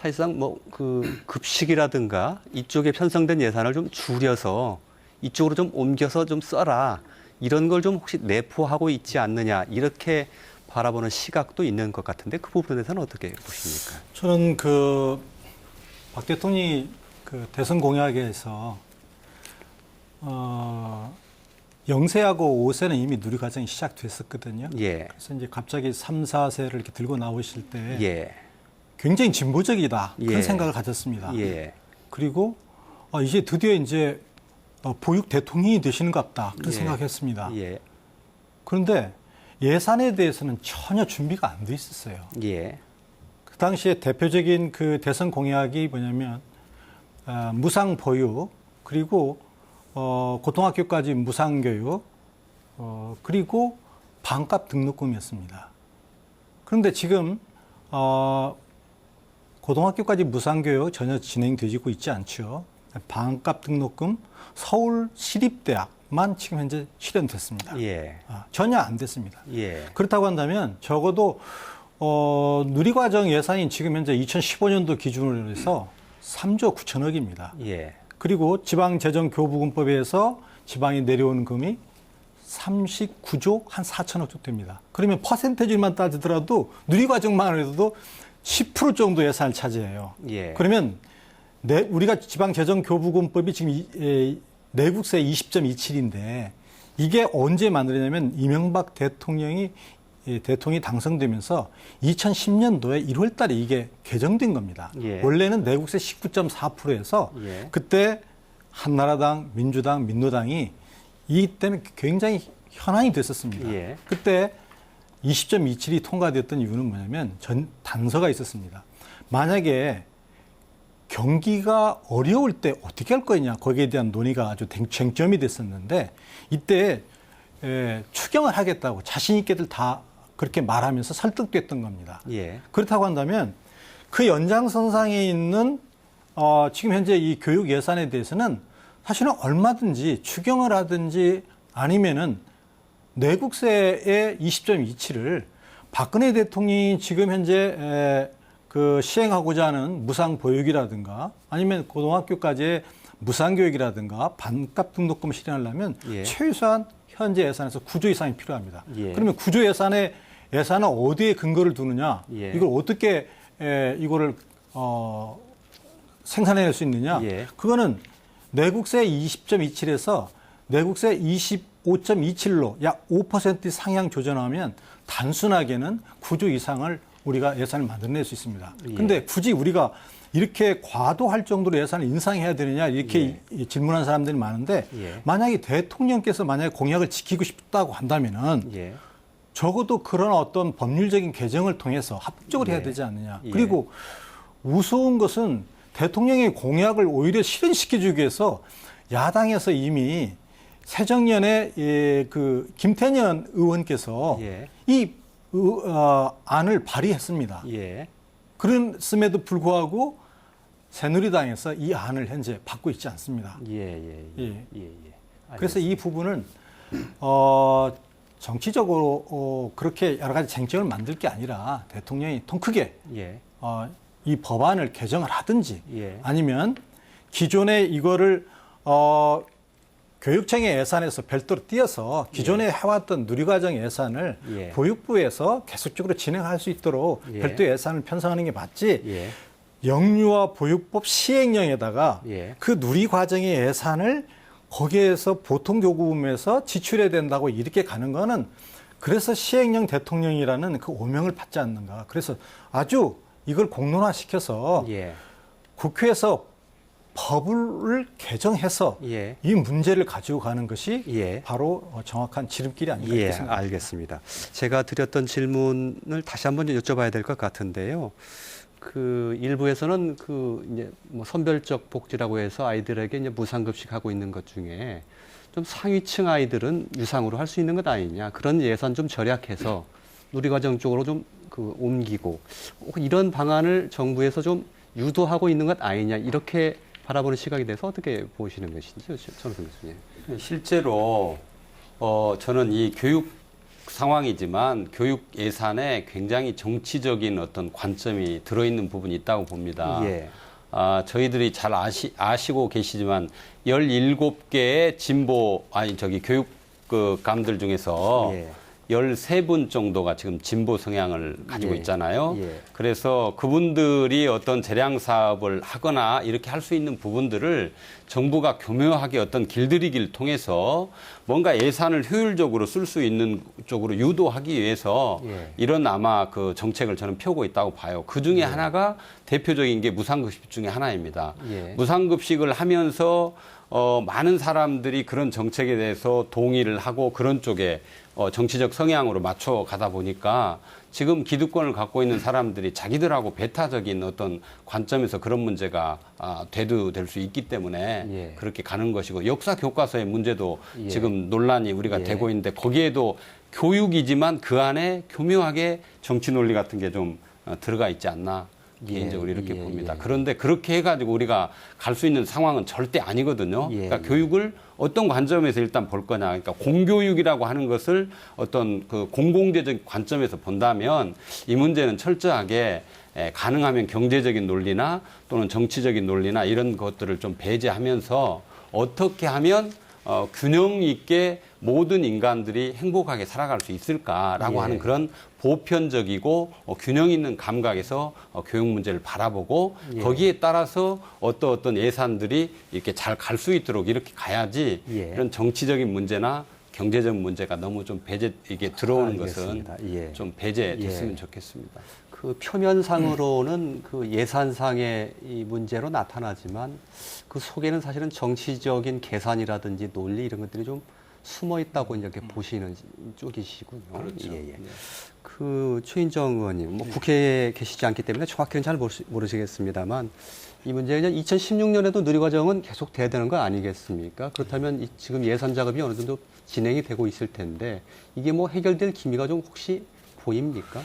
[SPEAKER 1] 사실상 뭐 그 급식이라든가 이쪽에 편성된 예산을 좀 줄여서 이쪽으로 좀 옮겨서 좀 써라. 이런 걸 좀 혹시 내포하고 있지 않느냐 이렇게 바라보는 시각도 있는 것 같은데 그 부분에 대해서는 어떻게 보십니까?
[SPEAKER 6] 저는 박 대통령이 그 대선 공약에서 0세하고 5세는 이미 누리과정이 시작됐었거든요.
[SPEAKER 1] 예.
[SPEAKER 6] 그래서 이제 갑자기 3, 4세를 이렇게 들고 나오실 때
[SPEAKER 1] 예.
[SPEAKER 6] 굉장히 진보적이다 그런
[SPEAKER 1] 예.
[SPEAKER 6] 생각을 가졌습니다.
[SPEAKER 1] 예.
[SPEAKER 6] 그리고 이제 드디어 이제 보육 대통령이 되시는 것 같다 그런
[SPEAKER 1] 예.
[SPEAKER 6] 생각했습니다.
[SPEAKER 1] 예.
[SPEAKER 6] 그런데 예산에 대해서는 전혀 준비가 안 돼 있었어요.
[SPEAKER 1] 예.
[SPEAKER 6] 그 당시에 대표적인 그 대선 공약이 뭐냐면 무상 보육 그리고 고등학교까지 무상 교육 그리고 반값 등록금이었습니다. 그런데 지금 고등학교까지 무상 교육 전혀 진행되고 있지 않죠. 반값 등록금 서울 시립대학만 지금 현재 실현됐습니다.
[SPEAKER 1] 예.
[SPEAKER 6] 전혀 안 됐습니다.
[SPEAKER 1] 예.
[SPEAKER 6] 그렇다고 한다면 적어도 누리과정 예산이 지금 현재 2015년도 기준으로 해서 3조 9천억입니다.
[SPEAKER 1] 예.
[SPEAKER 6] 그리고 지방재정교부금법에 의해서 지방이 내려오는 금이 39조 한 4천억 정도 됩니다. 그러면 퍼센테이지만 따지더라도 누리과정만 해도 10% 정도 예산을 차지해요.
[SPEAKER 1] 예.
[SPEAKER 6] 그러면 우리가 지방재정교부금법이 지금 내국세 20.27인데 이게 언제 만들어냐면 이명박 대통령이 당선되면서 2010년도에 1월 달에 이게 개정된 겁니다.
[SPEAKER 1] 예.
[SPEAKER 6] 원래는 내국세 19.4%에서
[SPEAKER 1] 예.
[SPEAKER 6] 그때 한나라당, 민주당, 민노당이 이 때문에 굉장히 현안이 됐었습니다.
[SPEAKER 1] 예.
[SPEAKER 6] 그때 20.27이 통과됐던 이유는 뭐냐면 단서가 있었습니다. 만약에 경기가 어려울 때 어떻게 할 거냐 거기에 대한 논의가 아주 쟁점이 됐었는데 이때 추경을 하겠다고 자신 있게들 다 그렇게 말하면서 설득됐던 겁니다.
[SPEAKER 1] 예.
[SPEAKER 6] 그렇다고 한다면 그 연장선상에 있는 지금 현재 이 교육 예산에 대해서는 사실은 얼마든지 추경을 하든지 아니면은 내국세의 20.27을 박근혜 대통령이 지금 현재 그 시행하고자 하는 무상 보육이라든가 아니면 고등학교까지의 무상 교육이라든가 반값 등록금 실현하려면
[SPEAKER 1] 예.
[SPEAKER 6] 최소한 현재 예산에서 9조 이상이 필요합니다.
[SPEAKER 1] 예.
[SPEAKER 6] 그러면 9조 예산은 어디에 근거를 두느냐?
[SPEAKER 1] 예.
[SPEAKER 6] 이걸 어떻게 이거를 생산해낼 수 있느냐?
[SPEAKER 1] 예.
[SPEAKER 6] 그거는 내국세 20.27에서 내국세 25.27로 약 5% 상향 조정하면 단순하게는 9조 이상을 우리가 예산을 만들어낼 수 있습니다. 그런데
[SPEAKER 1] 예.
[SPEAKER 6] 굳이 우리가 이렇게 과도할 정도로 예산을 인상해야 되느냐 이렇게 질문하는 사람들이 많은데
[SPEAKER 1] 예.
[SPEAKER 6] 만약에 대통령께서 만약에 공약을 지키고 싶다고 한다면은
[SPEAKER 1] 예.
[SPEAKER 6] 적어도 그런 어떤 법률적인 개정을 통해서 합법적으로 해야 되지 않느냐.
[SPEAKER 1] 예.
[SPEAKER 6] 그리고 우스운 것은 대통령의 공약을 오히려 실현시켜주기 위해서 야당에서 이미 새정년에 그 김태년 의원께서
[SPEAKER 1] 예.
[SPEAKER 6] 이 안을 발의했습니다.
[SPEAKER 1] 예.
[SPEAKER 6] 그랬음에도 불구하고 새누리당에서 이 안을 현재 받고 있지 않습니다.
[SPEAKER 1] 예.
[SPEAKER 6] 그래서 이 부분은 정치적으로 그렇게 여러 가지 쟁점을 만들 게 아니라 대통령이 통 크게
[SPEAKER 1] 예.
[SPEAKER 6] 이 법안을 개정을 하든지
[SPEAKER 1] 예.
[SPEAKER 6] 아니면 기존에 이거를 교육청의 예산에서 별도로 띄어서 기존에 해왔던 누리과정 예산을
[SPEAKER 1] 예.
[SPEAKER 6] 보육부에서 계속적으로 진행할 수 있도록
[SPEAKER 1] 예.
[SPEAKER 6] 별도 예산을 편성하는 게 맞지.
[SPEAKER 1] 예.
[SPEAKER 6] 영유아 보육법 시행령에다가
[SPEAKER 1] 예.
[SPEAKER 6] 그 누리과정의 예산을 거기에서 보통교부금에서 지출해야 된다고 이렇게 가는 거는 그래서 시행령 대통령이라는 그 오명을 받지 않는가. 그래서 아주 이걸 공론화시켜서
[SPEAKER 1] 예.
[SPEAKER 6] 국회에서 법을 개정해서
[SPEAKER 1] 예.
[SPEAKER 6] 이 문제를 가지고 가는 것이
[SPEAKER 1] 예.
[SPEAKER 6] 바로 정확한 지름길이 아닌가
[SPEAKER 1] 예,
[SPEAKER 6] 이렇게 생각합니다.
[SPEAKER 1] 알겠습니다. 제가 드렸던 질문을 다시 한번 여쭤봐야 될 것 같은데요. 그 일부에서는 그 이제 뭐 선별적 복지라고 해서 아이들에게 이제 무상급식 하고 있는 것 중에 좀 상위층 아이들은 유상으로 할 수 있는 것 아니냐. 그런 예산 좀 절약해서 누리과정 쪽으로 좀 그 옮기고 이런 방안을 정부에서 좀 유도하고 있는 것 아니냐. 이렇게 바라보는 시각에 대해서 어떻게 보시는 것인지요, 정선 교수님.
[SPEAKER 3] 실제로 저는 이 교육 상황이지만 교육 예산에 굉장히 정치적인 어떤 관점이 들어있는 부분이 있다고 봅니다.
[SPEAKER 1] 예.
[SPEAKER 3] 저희들이 잘 아시고 계시지만 17개의 교육 그 감들 중에서
[SPEAKER 1] 예.
[SPEAKER 3] 13분 정도가 지금 진보 성향을 가지고
[SPEAKER 1] 예.
[SPEAKER 3] 있잖아요.
[SPEAKER 1] 예.
[SPEAKER 3] 그래서 그분들이 어떤 재량 사업을 하거나 이렇게 할 수 있는 부분들을 정부가 교묘하게 어떤 길들이기를 통해서 뭔가 예산을 효율적으로 쓸 수 있는 쪽으로 유도하기 위해서
[SPEAKER 1] 예.
[SPEAKER 3] 이런 아마 그 정책을 저는 펴고 있다고 봐요. 그 중에 하나가 대표적인 게 무상급식 중에 하나입니다.
[SPEAKER 1] 예.
[SPEAKER 3] 무상급식을 하면서 많은 사람들이 그런 정책에 대해서 동의를 하고 그런 쪽에 정치적 성향으로 맞춰 가다 보니까 지금 기득권을 갖고 있는 사람들이 자기들하고 배타적인 어떤 관점에서 그런 문제가 대두될 수 있기 때문에
[SPEAKER 1] 예.
[SPEAKER 3] 그렇게 가는 것이고 역사 교과서의 문제도
[SPEAKER 1] 예.
[SPEAKER 3] 지금 논란이 우리가
[SPEAKER 1] 예.
[SPEAKER 3] 되고 있는데 거기에도 교육이지만 그 안에 교묘하게 정치 논리 같은 게 좀 들어가 있지 않나. 개인적으로 이렇게
[SPEAKER 1] 예,
[SPEAKER 3] 봅니다.
[SPEAKER 1] 예.
[SPEAKER 3] 그런데 그렇게 해가지고 우리가 갈 수 있는 상황은 절대 아니거든요.
[SPEAKER 1] 예,
[SPEAKER 3] 그러니까
[SPEAKER 1] 예.
[SPEAKER 3] 교육을 어떤 관점에서 일단 볼 거냐. 그러니까 공교육이라고 하는 것을 어떤 그 공공재적 관점에서 본다면 이 문제는 철저하게 가능하면 경제적인 논리나 또는 정치적인 논리나 이런 것들을 좀 배제하면서 어떻게 하면 균형 있게 모든 인간들이 행복하게 살아갈 수 있을까라고
[SPEAKER 1] 예.
[SPEAKER 3] 하는 그런 보편적이고 균형 있는 감각에서 교육 문제를 바라보고
[SPEAKER 1] 예.
[SPEAKER 3] 거기에 따라서 어떤 예산들이 이렇게 잘 갈 수 있도록 이렇게 가야지
[SPEAKER 1] 예.
[SPEAKER 3] 이런 정치적인 문제나 경제적 문제가 너무 좀 이게 들어오는
[SPEAKER 1] 알겠습니다.
[SPEAKER 3] 것은
[SPEAKER 1] 예.
[SPEAKER 3] 좀 배제됐으면
[SPEAKER 1] 예.
[SPEAKER 3] 좋겠습니다.
[SPEAKER 1] 그 표면상으로는 그 예산상의 이 문제로 나타나지만 그 속에는 사실은 정치적인 계산이라든지 논리 이런 것들이 좀 숨어 있다고 이렇게 보시는 쪽이시군요.
[SPEAKER 3] 그렇죠.
[SPEAKER 1] 예, 예. 그 최인정 의원님, 뭐 국회에 계시지 않기 때문에 정확히는 잘 모르시겠습니다만 이 문제는 2016년에도 누리과정은 계속 돼야 되는 거 아니겠습니까? 그렇다면 지금 예산 작업이 어느 정도 진행이 되고 있을 텐데 이게 뭐 해결될 기미가 좀 혹시 보입니까?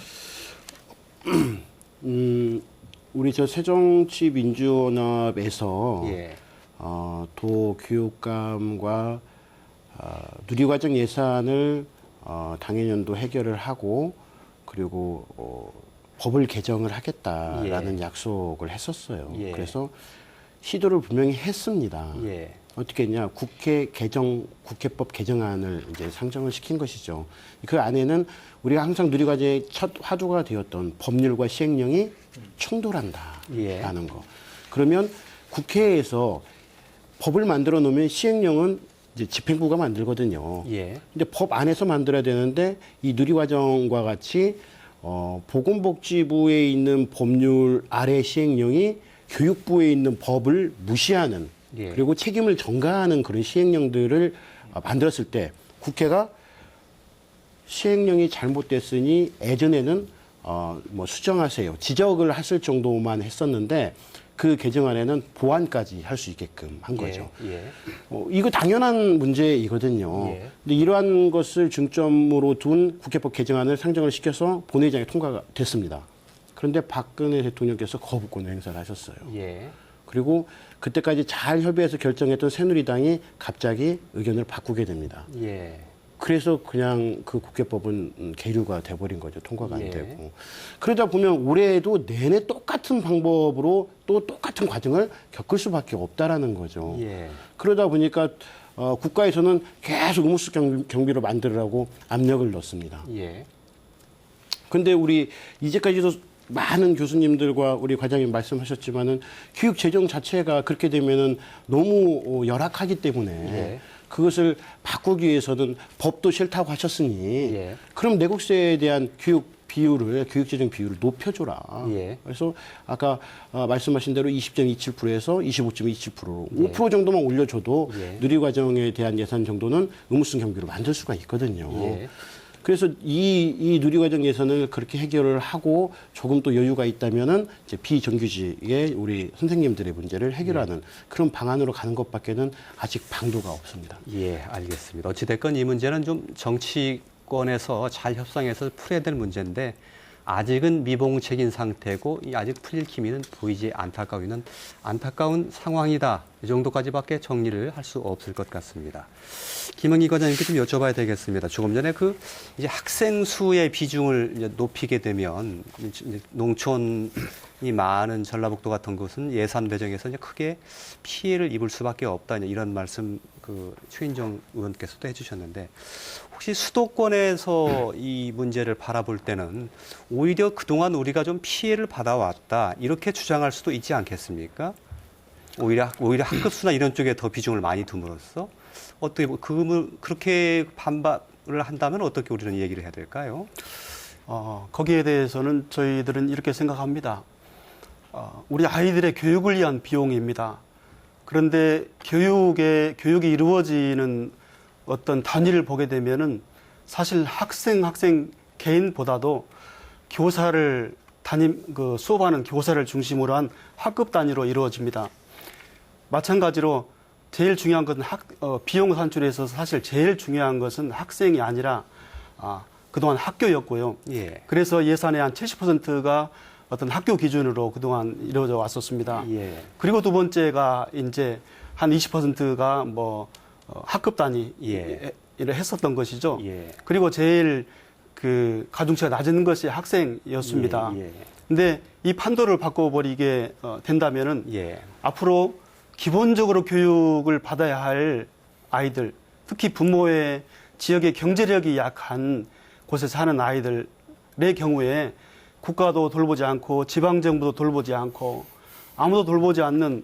[SPEAKER 2] 우리 저 새정치민주연합에서
[SPEAKER 1] 예.
[SPEAKER 2] 도 교육감과 누리과정 예산을 당해년도 해결을 하고 그리고 법을 개정을 하겠다라는 약속을 했었어요.
[SPEAKER 1] 예.
[SPEAKER 2] 그래서 시도를 분명히 했습니다.
[SPEAKER 1] 예.
[SPEAKER 2] 어떻게 했냐? 국회법 개정안을 이제 상정을 시킨 것이죠. 그 안에는 우리가 항상 누리과제의 첫 화두가 되었던 법률과 시행령이 충돌한다라는 거. 그러면 국회에서 법을 만들어 놓으면 시행령은 이제 집행부가 만들거든요.
[SPEAKER 1] 예.
[SPEAKER 2] 근데 법 안에서 만들어야 되는데 이 누리과정과 같이 보건복지부에 있는 법률 아래 시행령이 교육부에 있는 법을 무시하는
[SPEAKER 1] 예.
[SPEAKER 2] 그리고 책임을 전가하는 그런 시행령들을 만들었을 때 국회가 시행령이 잘못됐으니 예전에는 뭐 수정하세요 지적을 했을 정도만 했었는데 그 개정안에는 보완까지 할 수 있게끔 한 거죠.
[SPEAKER 1] 예.
[SPEAKER 2] 이거 당연한 문제이거든요.
[SPEAKER 1] 예.
[SPEAKER 2] 근데 이러한 것을 중점으로 둔 국회법 개정안을 상정을 시켜서 본회의장에 통과가 됐습니다. 그런데 박근혜 대통령께서 거부권을 행사를 하셨어요.
[SPEAKER 1] 예.
[SPEAKER 2] 그리고 그때까지 잘 협의해서 결정했던 새누리당이 갑자기 의견을 바꾸게 됩니다.
[SPEAKER 1] 예.
[SPEAKER 2] 그래서 그냥 그 국회법은 계류가 돼버린 거죠. 통과가 안
[SPEAKER 1] 예.
[SPEAKER 2] 되고. 그러다 보면 올해에도 내내 똑같은 방법으로 또 똑같은 과정을 겪을 수밖에 없다라는 거죠.
[SPEAKER 1] 예.
[SPEAKER 2] 그러다 보니까 국가에서는 계속 의무수 경비로 만들으라고 압력을 넣습니다.
[SPEAKER 1] 예.
[SPEAKER 2] 근데 우리 이제까지도 많은 교수님들과 우리 과장님 말씀하셨지만은 교육 재정 자체가 그렇게 되면은 너무 열악하기 때문에
[SPEAKER 1] 예.
[SPEAKER 2] 그것을 바꾸기 위해서는 법도 싫다고 하셨으니
[SPEAKER 1] 예.
[SPEAKER 2] 그럼 내국세에 대한 교육 재정 비율을 높여줘라.
[SPEAKER 1] 예.
[SPEAKER 2] 그래서 아까 말씀하신 대로 20.27%에서 25.27%로
[SPEAKER 1] 예.
[SPEAKER 2] 5% 정도만 올려줘도
[SPEAKER 1] 예.
[SPEAKER 2] 누리과정에 대한 예산 정도는 의무성 경비로 만들 수가 있거든요.
[SPEAKER 1] 예.
[SPEAKER 2] 그래서 이 누리과정 예산을 그렇게 해결을 하고 조금 또 여유가 있다면은 이제 비정규직의 우리 선생님들의 문제를 해결하는 그런 방안으로 가는 것밖에는 아직 방도가 없습니다.
[SPEAKER 1] 예, 알겠습니다. 어찌됐건 이 문제는 좀 정치권에서 잘 협상해서 풀어야 될 문제인데 아직은 미봉책인 상태고 아직 풀릴 기미는 보이지 안타까운 상황이다. 이 정도까지밖에 정리를 할 수 없을 것 같습니다. 김은기 과장님께 좀 여쭤봐야 되겠습니다. 조금 전에 이제 학생 수의 비중을 이제 높이게 되면 이제 농촌이 많은 전라북도 같은 곳은 예산 배정에서 이제 크게 피해를 입을 수밖에 없다. 이런 말씀 최인정 의원께서도 해주셨는데 혹시 수도권에서 이 문제를 바라볼 때는 오히려 그동안 우리가 좀 피해를 받아왔다 이렇게 주장할 수도 있지 않겠습니까? 오히려 학급수나 이런 쪽에 더 비중을 많이 둠으로써 어떻게 그렇게 반발을 한다면 어떻게 우리는 얘기를 해야 될까요?
[SPEAKER 4] 거기에 대해서는 저희들은 이렇게 생각합니다. 우리 아이들의 교육을 위한 비용입니다. 그런데 교육이 이루어지는 어떤 단위를 보게 되면은 사실 학생 개인보다도 교사를 수업하는 교사를 중심으로 한 학급 단위로 이루어집니다. 마찬가지로 제일 중요한 것은 비용 산출에서 사실 제일 중요한 것은 학생이 아니라 그동안 학교였고요.
[SPEAKER 1] 예.
[SPEAKER 4] 그래서 예산의 한 70%가 어떤 학교 기준으로 그동안 이루어져 왔었습니다.
[SPEAKER 1] 예.
[SPEAKER 4] 그리고 두 번째가 이제 한 20%가 학급 단위 일을 했었던 것이죠.
[SPEAKER 1] 예.
[SPEAKER 4] 그리고 제일 가중치가 낮은 것이 학생이었습니다.
[SPEAKER 1] 예.
[SPEAKER 4] 근데 이 판도를 바꿔버리게 된다면은
[SPEAKER 1] 예.
[SPEAKER 4] 앞으로 기본적으로 교육을 받아야 할 아이들, 특히 부모의 지역의 경제력이 약한 곳에 사는 아이들의 경우에 국가도 돌보지 않고 지방정부도 돌보지 않고 아무도 돌보지 않는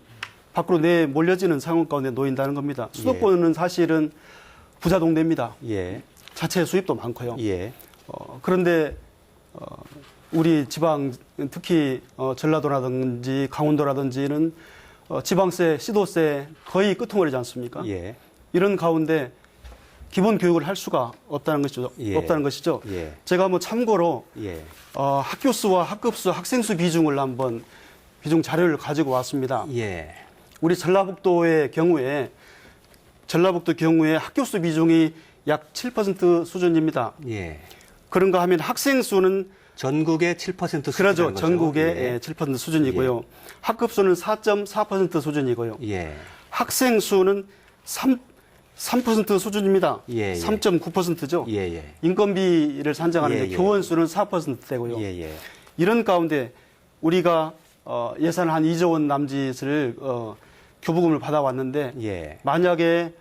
[SPEAKER 4] 밖으로 몰려지는 상황 가운데 놓인다는 겁니다. 수도권은 사실은 부자 동네입니다.
[SPEAKER 1] 예.
[SPEAKER 4] 자체 수입도 많고요.
[SPEAKER 1] 예.
[SPEAKER 4] 그런데 우리 지방 특히 전라도라든지 강원도라든지는 지방세, 시도세 거의 끄트머리지 않습니까?
[SPEAKER 1] 예.
[SPEAKER 4] 이런 가운데 기본 교육을 할 수가 없다는 것이죠.
[SPEAKER 1] 예.
[SPEAKER 4] 제가 참고로
[SPEAKER 1] 예.
[SPEAKER 4] 학교 수와 학급수, 학생 수 비중을 한번 비중 자료를 가지고 왔습니다.
[SPEAKER 1] 예.
[SPEAKER 4] 우리 전라북도 경우에 학교 수 비중이 약 7% 수준입니다.
[SPEAKER 1] 예.
[SPEAKER 4] 그런가 하면 학생 수는
[SPEAKER 1] 전국의 7%
[SPEAKER 4] 그러죠.
[SPEAKER 1] 수준인 거죠?
[SPEAKER 4] 전국의
[SPEAKER 1] 예.
[SPEAKER 4] 7% 수준이고요. 학급수는 4.4% 수준이고요.
[SPEAKER 1] 예.
[SPEAKER 4] 학생 수는 3% 수준입니다.
[SPEAKER 1] 예, 예.
[SPEAKER 4] 3.9%죠.
[SPEAKER 1] 예.
[SPEAKER 4] 인건비를 산정하는데
[SPEAKER 1] 예.
[SPEAKER 4] 교원 수는 4%대고요.
[SPEAKER 1] 예.
[SPEAKER 4] 이런 가운데 우리가 예산 한 2조 원 남짓을 교부금을 받아왔는데
[SPEAKER 1] 예.
[SPEAKER 4] 만약에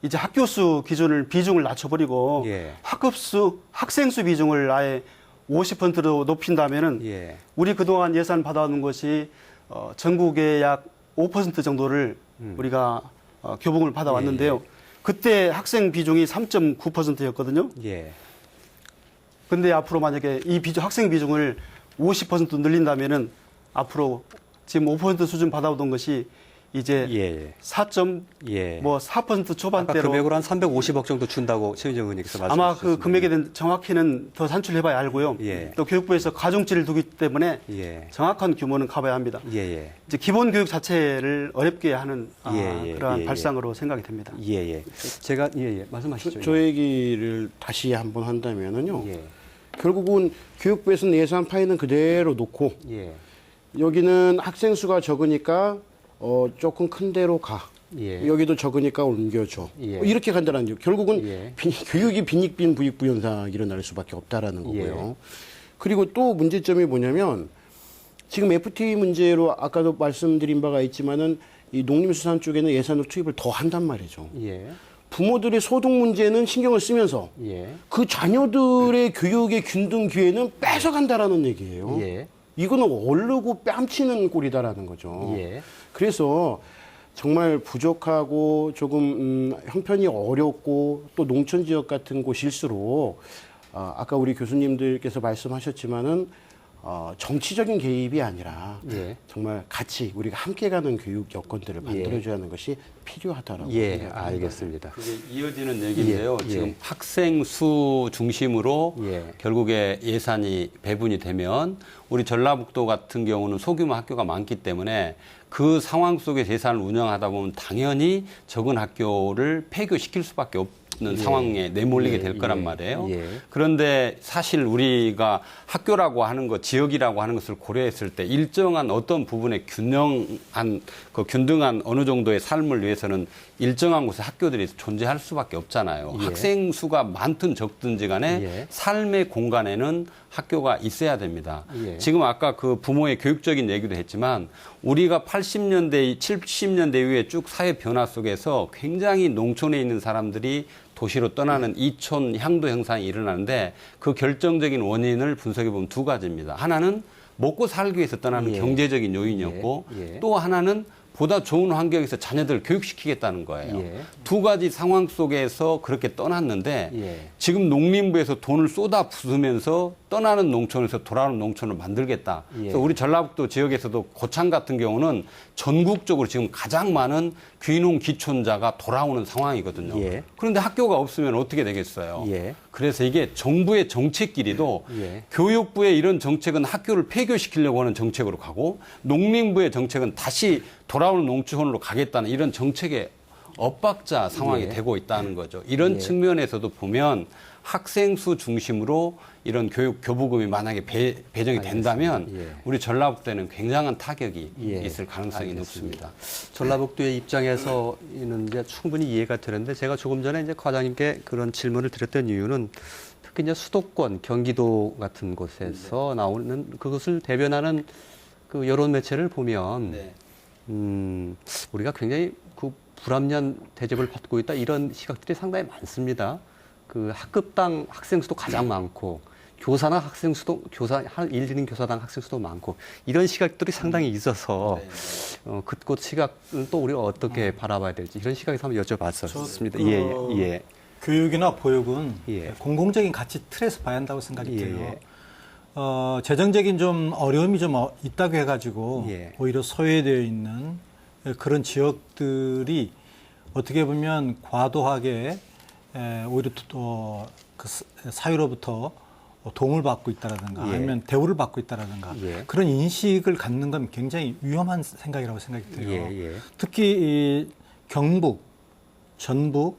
[SPEAKER 4] 이제 학교 수 비중을 낮춰버리고
[SPEAKER 1] 예.
[SPEAKER 4] 학생 수 비중을 아예 50%로 높인다면은
[SPEAKER 1] 예.
[SPEAKER 4] 우리 그동안 예산 받아오는 것이 전국의 약 5% 정도를 우리가 교부금을 받아왔는데요. 그때 학생 비중이 3.9%였거든요.
[SPEAKER 1] 예.
[SPEAKER 4] 근데 앞으로 만약에 학생 비중을 50% 늘린다면은 앞으로 지금 5% 수준 받아오던 것이 이제
[SPEAKER 1] 예.
[SPEAKER 4] 4점
[SPEAKER 1] 예.
[SPEAKER 4] 뭐 4%
[SPEAKER 1] 아까
[SPEAKER 4] 초반대로
[SPEAKER 1] 금액으로 한 350억 정도 준다고 최민정 의원님께서 말씀하셨습니다.
[SPEAKER 4] 아마 그 금액에 대한 정확히는 더 산출해봐야 알고요.
[SPEAKER 1] 예.
[SPEAKER 4] 또 교육부에서 가중치를 두기 때문에
[SPEAKER 1] 예.
[SPEAKER 4] 정확한 규모는 가봐야 합니다.
[SPEAKER 1] 예.
[SPEAKER 4] 이제 기본 교육 자체를 어렵게 하는 그러한
[SPEAKER 1] 예.
[SPEAKER 4] 발상으로 생각이 됩니다.
[SPEAKER 1] 예. 제가 말씀하시죠.
[SPEAKER 2] 저 얘기를 다시 한번 한다면은요.
[SPEAKER 1] 예.
[SPEAKER 2] 결국은 교육부에서는 예산 파이는 그대로 놓고
[SPEAKER 1] 예.
[SPEAKER 2] 여기는 학생 수가 적으니까 조금 큰 데로 가.
[SPEAKER 1] 예.
[SPEAKER 2] 여기도 적으니까 옮겨줘.
[SPEAKER 1] 예.
[SPEAKER 2] 뭐 이렇게 간다는 거죠. 결국은
[SPEAKER 1] 예.
[SPEAKER 2] 교육이 빈익빈 부익부 현상이 일어날 수밖에 없다라는 거고요.
[SPEAKER 1] 예.
[SPEAKER 2] 그리고 또 문제점이 뭐냐면 지금 FTA 문제로 아까도 말씀드린 바가 있지만은 이 농림수산 쪽에는 예산을 투입을 더 한단 말이죠.
[SPEAKER 1] 예.
[SPEAKER 2] 부모들의 소득 문제는 신경을 쓰면서
[SPEAKER 1] 예.
[SPEAKER 2] 그 자녀들의 교육의 균등 기회는 뺏어간다라는 얘기예요.
[SPEAKER 1] 예.
[SPEAKER 2] 이거는 얼르고 뺨치는 꼴이다라는 거죠.
[SPEAKER 1] 예.
[SPEAKER 2] 그래서 정말 부족하고 조금 형편이 어렵고 또 농촌 지역 같은 곳일수록 아까 우리 교수님들께서 말씀하셨지만은 정치적인 개입이 아니라
[SPEAKER 1] 예.
[SPEAKER 2] 정말 같이 우리가 함께 가는 교육 여건들을 만들어줘야 하는 것이 필요하다라고
[SPEAKER 1] 예.
[SPEAKER 2] 생각합니다.
[SPEAKER 1] 알겠습니다.
[SPEAKER 3] 그게 이어지는 얘기인데요.
[SPEAKER 1] 예.
[SPEAKER 3] 지금 학생 수 중심으로
[SPEAKER 1] 예.
[SPEAKER 3] 결국에 예산이 배분이 되면 우리 전라북도 같은 경우는 소규모 학교가 많기 때문에 그 상황 속에서 예산을 운영하다 보면 당연히 적은 학교를 폐교시킬 수밖에 없는 상황에 내몰리게 될 거란 말이에요.
[SPEAKER 1] 예.
[SPEAKER 3] 그런데 사실 우리가 학교라고 하는 것, 지역이라고 하는 것을 고려했을 때 일정한 어떤 부분에 균등한 어느 정도의 삶을 위해서는 일정한 곳에 학교들이 존재할 수밖에 없잖아요.
[SPEAKER 1] 예.
[SPEAKER 3] 학생 수가 많든 적든지 간에
[SPEAKER 1] 예.
[SPEAKER 3] 삶의 공간에는 학교가 있어야 됩니다.
[SPEAKER 1] 예.
[SPEAKER 3] 지금 아까 그 부모의 교육적인 얘기도 했지만 우리가 80년대, 70년대 이후에 쭉 사회 변화 속에서 굉장히 농촌에 있는 사람들이 도시로 떠나는 이촌 향도 현상이 일어나는데 그 결정적인 원인을 분석해 보면 두 가지입니다. 하나는 먹고 살기 위해서 떠나는
[SPEAKER 1] 예.
[SPEAKER 3] 경제적인 요인이었고
[SPEAKER 1] 예.
[SPEAKER 3] 또 하나는 보다 좋은 환경에서 자녀들을 교육시키겠다는 거예요.
[SPEAKER 1] 예.
[SPEAKER 3] 두 가지 상황 속에서 그렇게 떠났는데
[SPEAKER 1] 예.
[SPEAKER 3] 지금 농림부에서 돈을 쏟아 부으면서 떠나는 농촌에서 돌아오는 농촌을 만들겠다.
[SPEAKER 1] 예.
[SPEAKER 3] 그래서 우리 전라북도 지역에서도 고창 같은 경우는 전국적으로 지금 가장 많은 귀농 기촌자가 돌아오는 상황이거든요.
[SPEAKER 1] 예.
[SPEAKER 3] 그런데 학교가 없으면 어떻게 되겠어요?
[SPEAKER 1] 예.
[SPEAKER 3] 그래서 이게 정부의 정책끼리도
[SPEAKER 1] 예.
[SPEAKER 3] 교육부의 이런 정책은 학교를 폐교시키려고 하는 정책으로 가고 농림부의 정책은 다시 돌아오는 농촌으로 가겠다는 이런 정책의 엇박자 상황이
[SPEAKER 1] 예.
[SPEAKER 3] 되고 있다는 거죠. 이런
[SPEAKER 1] 예.
[SPEAKER 3] 측면에서도 보면 학생 수 중심으로 이런 교부금이 만약에 배정이 된다면
[SPEAKER 1] 예.
[SPEAKER 3] 우리 전라북도에는 굉장한 타격이
[SPEAKER 1] 예.
[SPEAKER 3] 있을 가능성이
[SPEAKER 1] 알겠습니다.
[SPEAKER 3] 높습니다.
[SPEAKER 1] 전라북도의 입장에서는 이제 충분히 이해가 되는데 제가 조금 전에 이제 과장님께 그런 질문을 드렸던 이유는 특히 이제 수도권, 경기도 같은 곳에서 나오는 그것을 대변하는 그 여론 매체를 보면
[SPEAKER 3] 네.
[SPEAKER 1] 우리가 굉장히 그 불합리한 대접을 받고 있다 이런 시각들이 상당히 많습니다. 그 학급당 학생 수도 가장 많고 교사나 학생 수도 일일인 교사당 학생 수도 많고 이런 시각들이 상당히 있어서 그곳 시각은 또 우리가 어떻게 바라봐야 될지 이런 시각에서 한번 여쭤봤었습니다. 예.
[SPEAKER 6] 교육이나 보육은
[SPEAKER 1] 예.
[SPEAKER 6] 공공적인 가치 틀에서 봐야 한다고 생각이
[SPEAKER 1] 예,
[SPEAKER 6] 돼요. 재정적인 좀 어려움이 좀 있다고 해가지고
[SPEAKER 1] 예.
[SPEAKER 6] 오히려 소외되어 있는 그런 지역들이 어떻게 보면 과도하게 오히려 그 사회로부터 도움을 받고 있다라든가
[SPEAKER 1] 예.
[SPEAKER 6] 아니면 대우를 받고 있다라든가
[SPEAKER 1] 예.
[SPEAKER 6] 그런 인식을 갖는 건 굉장히 위험한 생각이라고 생각이 돼요.
[SPEAKER 1] 예.
[SPEAKER 6] 특히 이 경북, 전북,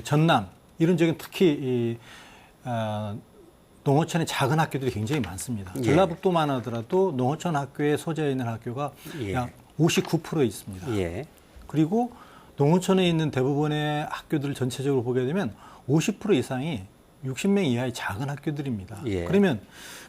[SPEAKER 6] 전남 이런 지역은 특히 농어촌의 작은 학교들이 굉장히 많습니다.
[SPEAKER 1] 예.
[SPEAKER 6] 전라북도만 하더라도 농어촌 학교에 소재해 있는 학교가
[SPEAKER 1] 예.
[SPEAKER 6] 약 59% 있습니다.
[SPEAKER 1] 예.
[SPEAKER 6] 그리고 농어촌에 있는 대부분의 학교들을 전체적으로 보게 되면 50% 이상이 60명 이하의 작은 학교들입니다.
[SPEAKER 1] 예.
[SPEAKER 6] 그러면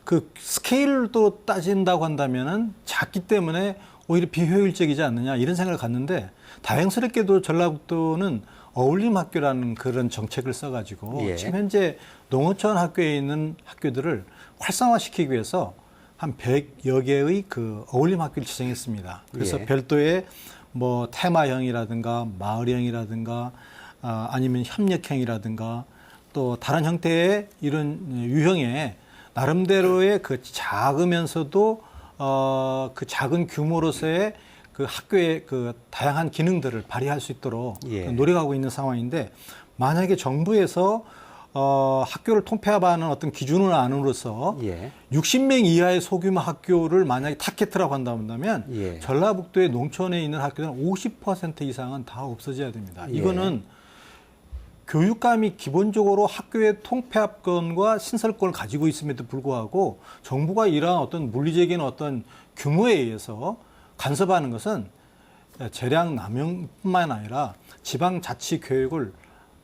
[SPEAKER 6] 그 스케일도 따진다고 한다면은 작기 때문에 오히려 비효율적이지 않느냐 이런 생각을 갖는데 다행스럽게도 전라북도는 어울림 학교라는 그런 정책을 써가지고
[SPEAKER 1] 예.
[SPEAKER 6] 지금 현재 농어촌 학교에 있는 학교들을 활성화시키기 위해서 한 100여 개의 그 어울림 학교를 지정했습니다. 그래서
[SPEAKER 1] 예.
[SPEAKER 6] 별도의 뭐 테마형이라든가 마을형이라든가 아니면 협력형이라든가 또 다른 형태의 이런 유형의 나름대로의 그 작으면서도 그 작은 규모로서의 그 학교의 그 다양한 기능들을 발휘할 수 있도록
[SPEAKER 1] 예.
[SPEAKER 6] 노력하고 있는 상황인데 만약에 정부에서 학교를 통폐합하는 어떤 기준을 안으로서
[SPEAKER 1] 예.
[SPEAKER 6] 60명 이하의 소규모 학교를 만약에 타겟이라고 한다면
[SPEAKER 1] 예.
[SPEAKER 6] 전라북도의 농촌에 있는 학교들은 50% 이상은 다 없어져야 됩니다.
[SPEAKER 1] 예.
[SPEAKER 6] 이거는 교육감이 기본적으로 학교의 통폐합권과 신설권을 가지고 있음에도 불구하고 정부가 이러한 어떤 물리적인 어떤 규모에 의해서 간섭하는 것은 재량 남용뿐만 아니라 지방자치 교육을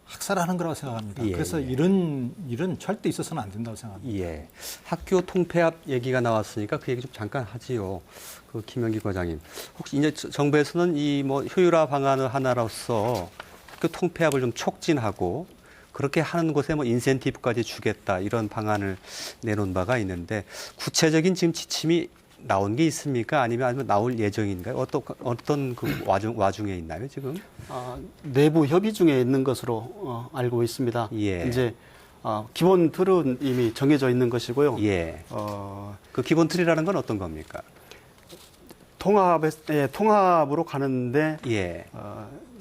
[SPEAKER 6] 학살하는 거라고 생각합니다.
[SPEAKER 1] 예,
[SPEAKER 6] 그래서
[SPEAKER 1] 예.
[SPEAKER 6] 이런 일은 절대 있어서는 안 된다고 생각합니다.
[SPEAKER 1] 예. 학교 통폐합 얘기가 나왔으니까 그 얘기 좀 잠깐 하지요. 그 김영기 과장님. 혹시 이제 정부에서는 이 뭐 효율화 방안을 하나로서 학교 통폐합을 좀 촉진하고 그렇게 하는 곳에 뭐 인센티브까지 주겠다 이런 방안을 내놓은 바가 있는데 구체적인 지금 지침이 나온 게 있습니까? 아니면 나올 예정인가요? 어떤 그 와중에 있나요, 지금?
[SPEAKER 4] 내부 협의 중에 있는 것으로 알고 있습니다.
[SPEAKER 1] 예.
[SPEAKER 4] 이제 기본 틀은 이미 정해져 있는 것이고요.
[SPEAKER 1] 예.
[SPEAKER 4] 어,
[SPEAKER 1] 그 기본 틀이라는 건 어떤 겁니까?
[SPEAKER 4] 통합으로 가는데
[SPEAKER 1] 예.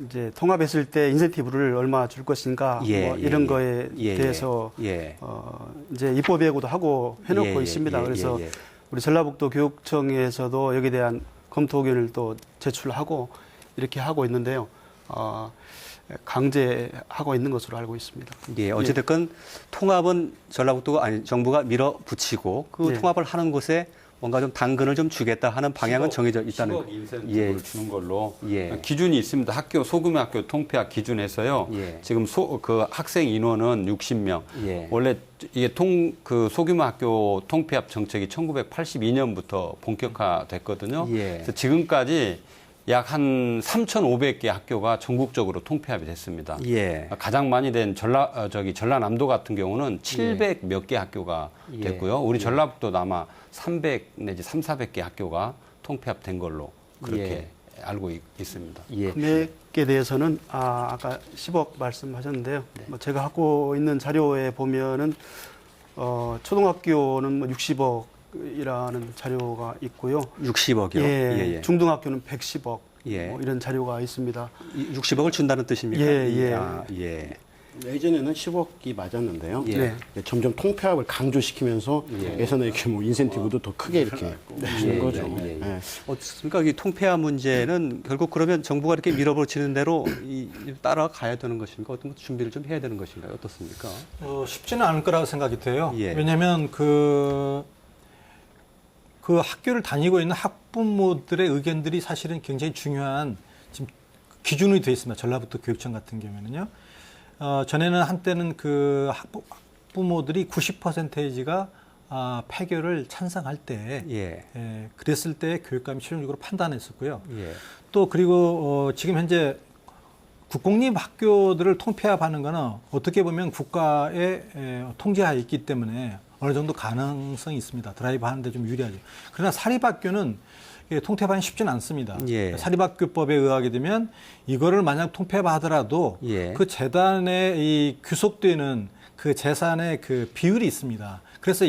[SPEAKER 4] 이제 통합했을 때 인센티브를 얼마 줄 것인가
[SPEAKER 1] 예,
[SPEAKER 4] 뭐
[SPEAKER 1] 예,
[SPEAKER 4] 이런
[SPEAKER 1] 예.
[SPEAKER 4] 거에
[SPEAKER 1] 예,
[SPEAKER 4] 대해서
[SPEAKER 1] 예.
[SPEAKER 4] 이제 입법 예고도 하고 해놓고
[SPEAKER 1] 예,
[SPEAKER 4] 있습니다.
[SPEAKER 1] 예,
[SPEAKER 4] 그래서
[SPEAKER 1] 예, 예.
[SPEAKER 4] 우리 전라북도 교육청에서도 여기에 대한 검토 의견을 또 제출하고 이렇게 하고 있는데요. 강제하고 있는 것으로 알고 있습니다.
[SPEAKER 1] 예, 어찌됐건 통합은 전라북도가 아니 정부가 밀어붙이고 그
[SPEAKER 4] 예.
[SPEAKER 1] 통합을 하는 곳에 뭔가 좀 당근을 좀 주겠다 하는 방향은 정해져 있다는
[SPEAKER 3] 10억
[SPEAKER 1] 거.
[SPEAKER 3] 인센티브를
[SPEAKER 1] 예.
[SPEAKER 3] 주는 걸로
[SPEAKER 1] 예.
[SPEAKER 3] 기준이 있습니다. 학교 소규모 학교 통폐합 기준에서요.
[SPEAKER 1] 예.
[SPEAKER 3] 지금 그 학생 인원은 60명.
[SPEAKER 1] 예.
[SPEAKER 3] 원래 이게 그 소규모 학교 통폐합 정책이 1982년부터 본격화됐거든요.
[SPEAKER 1] 예.
[SPEAKER 3] 그래서 지금까지 약 한 3,500개 학교가 전국적으로 통폐합이 됐습니다.
[SPEAKER 1] 예.
[SPEAKER 3] 가장 많이 된 전라남도 같은 경우는 700 몇 개 학교가
[SPEAKER 1] 예.
[SPEAKER 3] 됐고요. 우리 전라북도도 아마 300 내지 3,400개 학교가 통폐합된 걸로 그렇게 알고 있습니다.
[SPEAKER 1] 예.
[SPEAKER 4] 금액에 대해서는 아까 10억 말씀하셨는데요. 뭐 제가 갖고 있는 자료에 보면은 초등학교는 뭐 60억이라는 자료가 있고요.
[SPEAKER 1] 60억이요.
[SPEAKER 4] 예, 중등학교는 110억
[SPEAKER 1] 예.
[SPEAKER 4] 뭐 이런 자료가 있습니다.
[SPEAKER 1] 60억을 준다는 뜻입니까?
[SPEAKER 4] 예, 예.
[SPEAKER 1] 예.
[SPEAKER 2] 예전에는 10억이 맞았는데요.
[SPEAKER 1] 예.
[SPEAKER 4] 네.
[SPEAKER 2] 점점 통폐합을 강조시키면서 예산의 이렇게 뭐 인센티브도 더 크게 이렇게 주는 거죠. 예.
[SPEAKER 1] 어떻습니까? 이 통폐합 문제는 결국 그러면 정부가 이렇게 밀어붙이는 대로 따라가야 되는 것인가? 어떤 준비를 좀 해야 되는 것인가요? 어떻습니까?
[SPEAKER 6] 쉽지는 않을 거라고 생각이 돼요.
[SPEAKER 1] 예.
[SPEAKER 6] 왜냐하면 그 학교를 다니고 있는 학부모들의 의견들이 사실은 굉장히 중요한 지금 기준이 되어 있습니다. 전라북도 교육청 같은 경우에는요. 전에는 한때는 그 학부모들이 90%가 폐교를 찬성할 때,
[SPEAKER 1] 예.
[SPEAKER 6] 그랬을 때 교육감이 최종적으로 판단했었고요.
[SPEAKER 1] 예.
[SPEAKER 6] 또 그리고 지금 현재 국공립 학교들을 통폐합하는 거는 어떻게 보면 국가의 통제하에 있기 때문에 어느 정도 가능성이 있습니다. 드라이브 하는데 좀 유리하죠. 그러나 사립학교는 통폐합하기 쉽지는 않습니다.
[SPEAKER 1] 예.
[SPEAKER 6] 사립학교법에 의하게 되면 이거를 만약 통폐합하더라도
[SPEAKER 1] 예.
[SPEAKER 6] 그 재단에 이 규속되는 그 재산의 그 비율이 있습니다. 그래서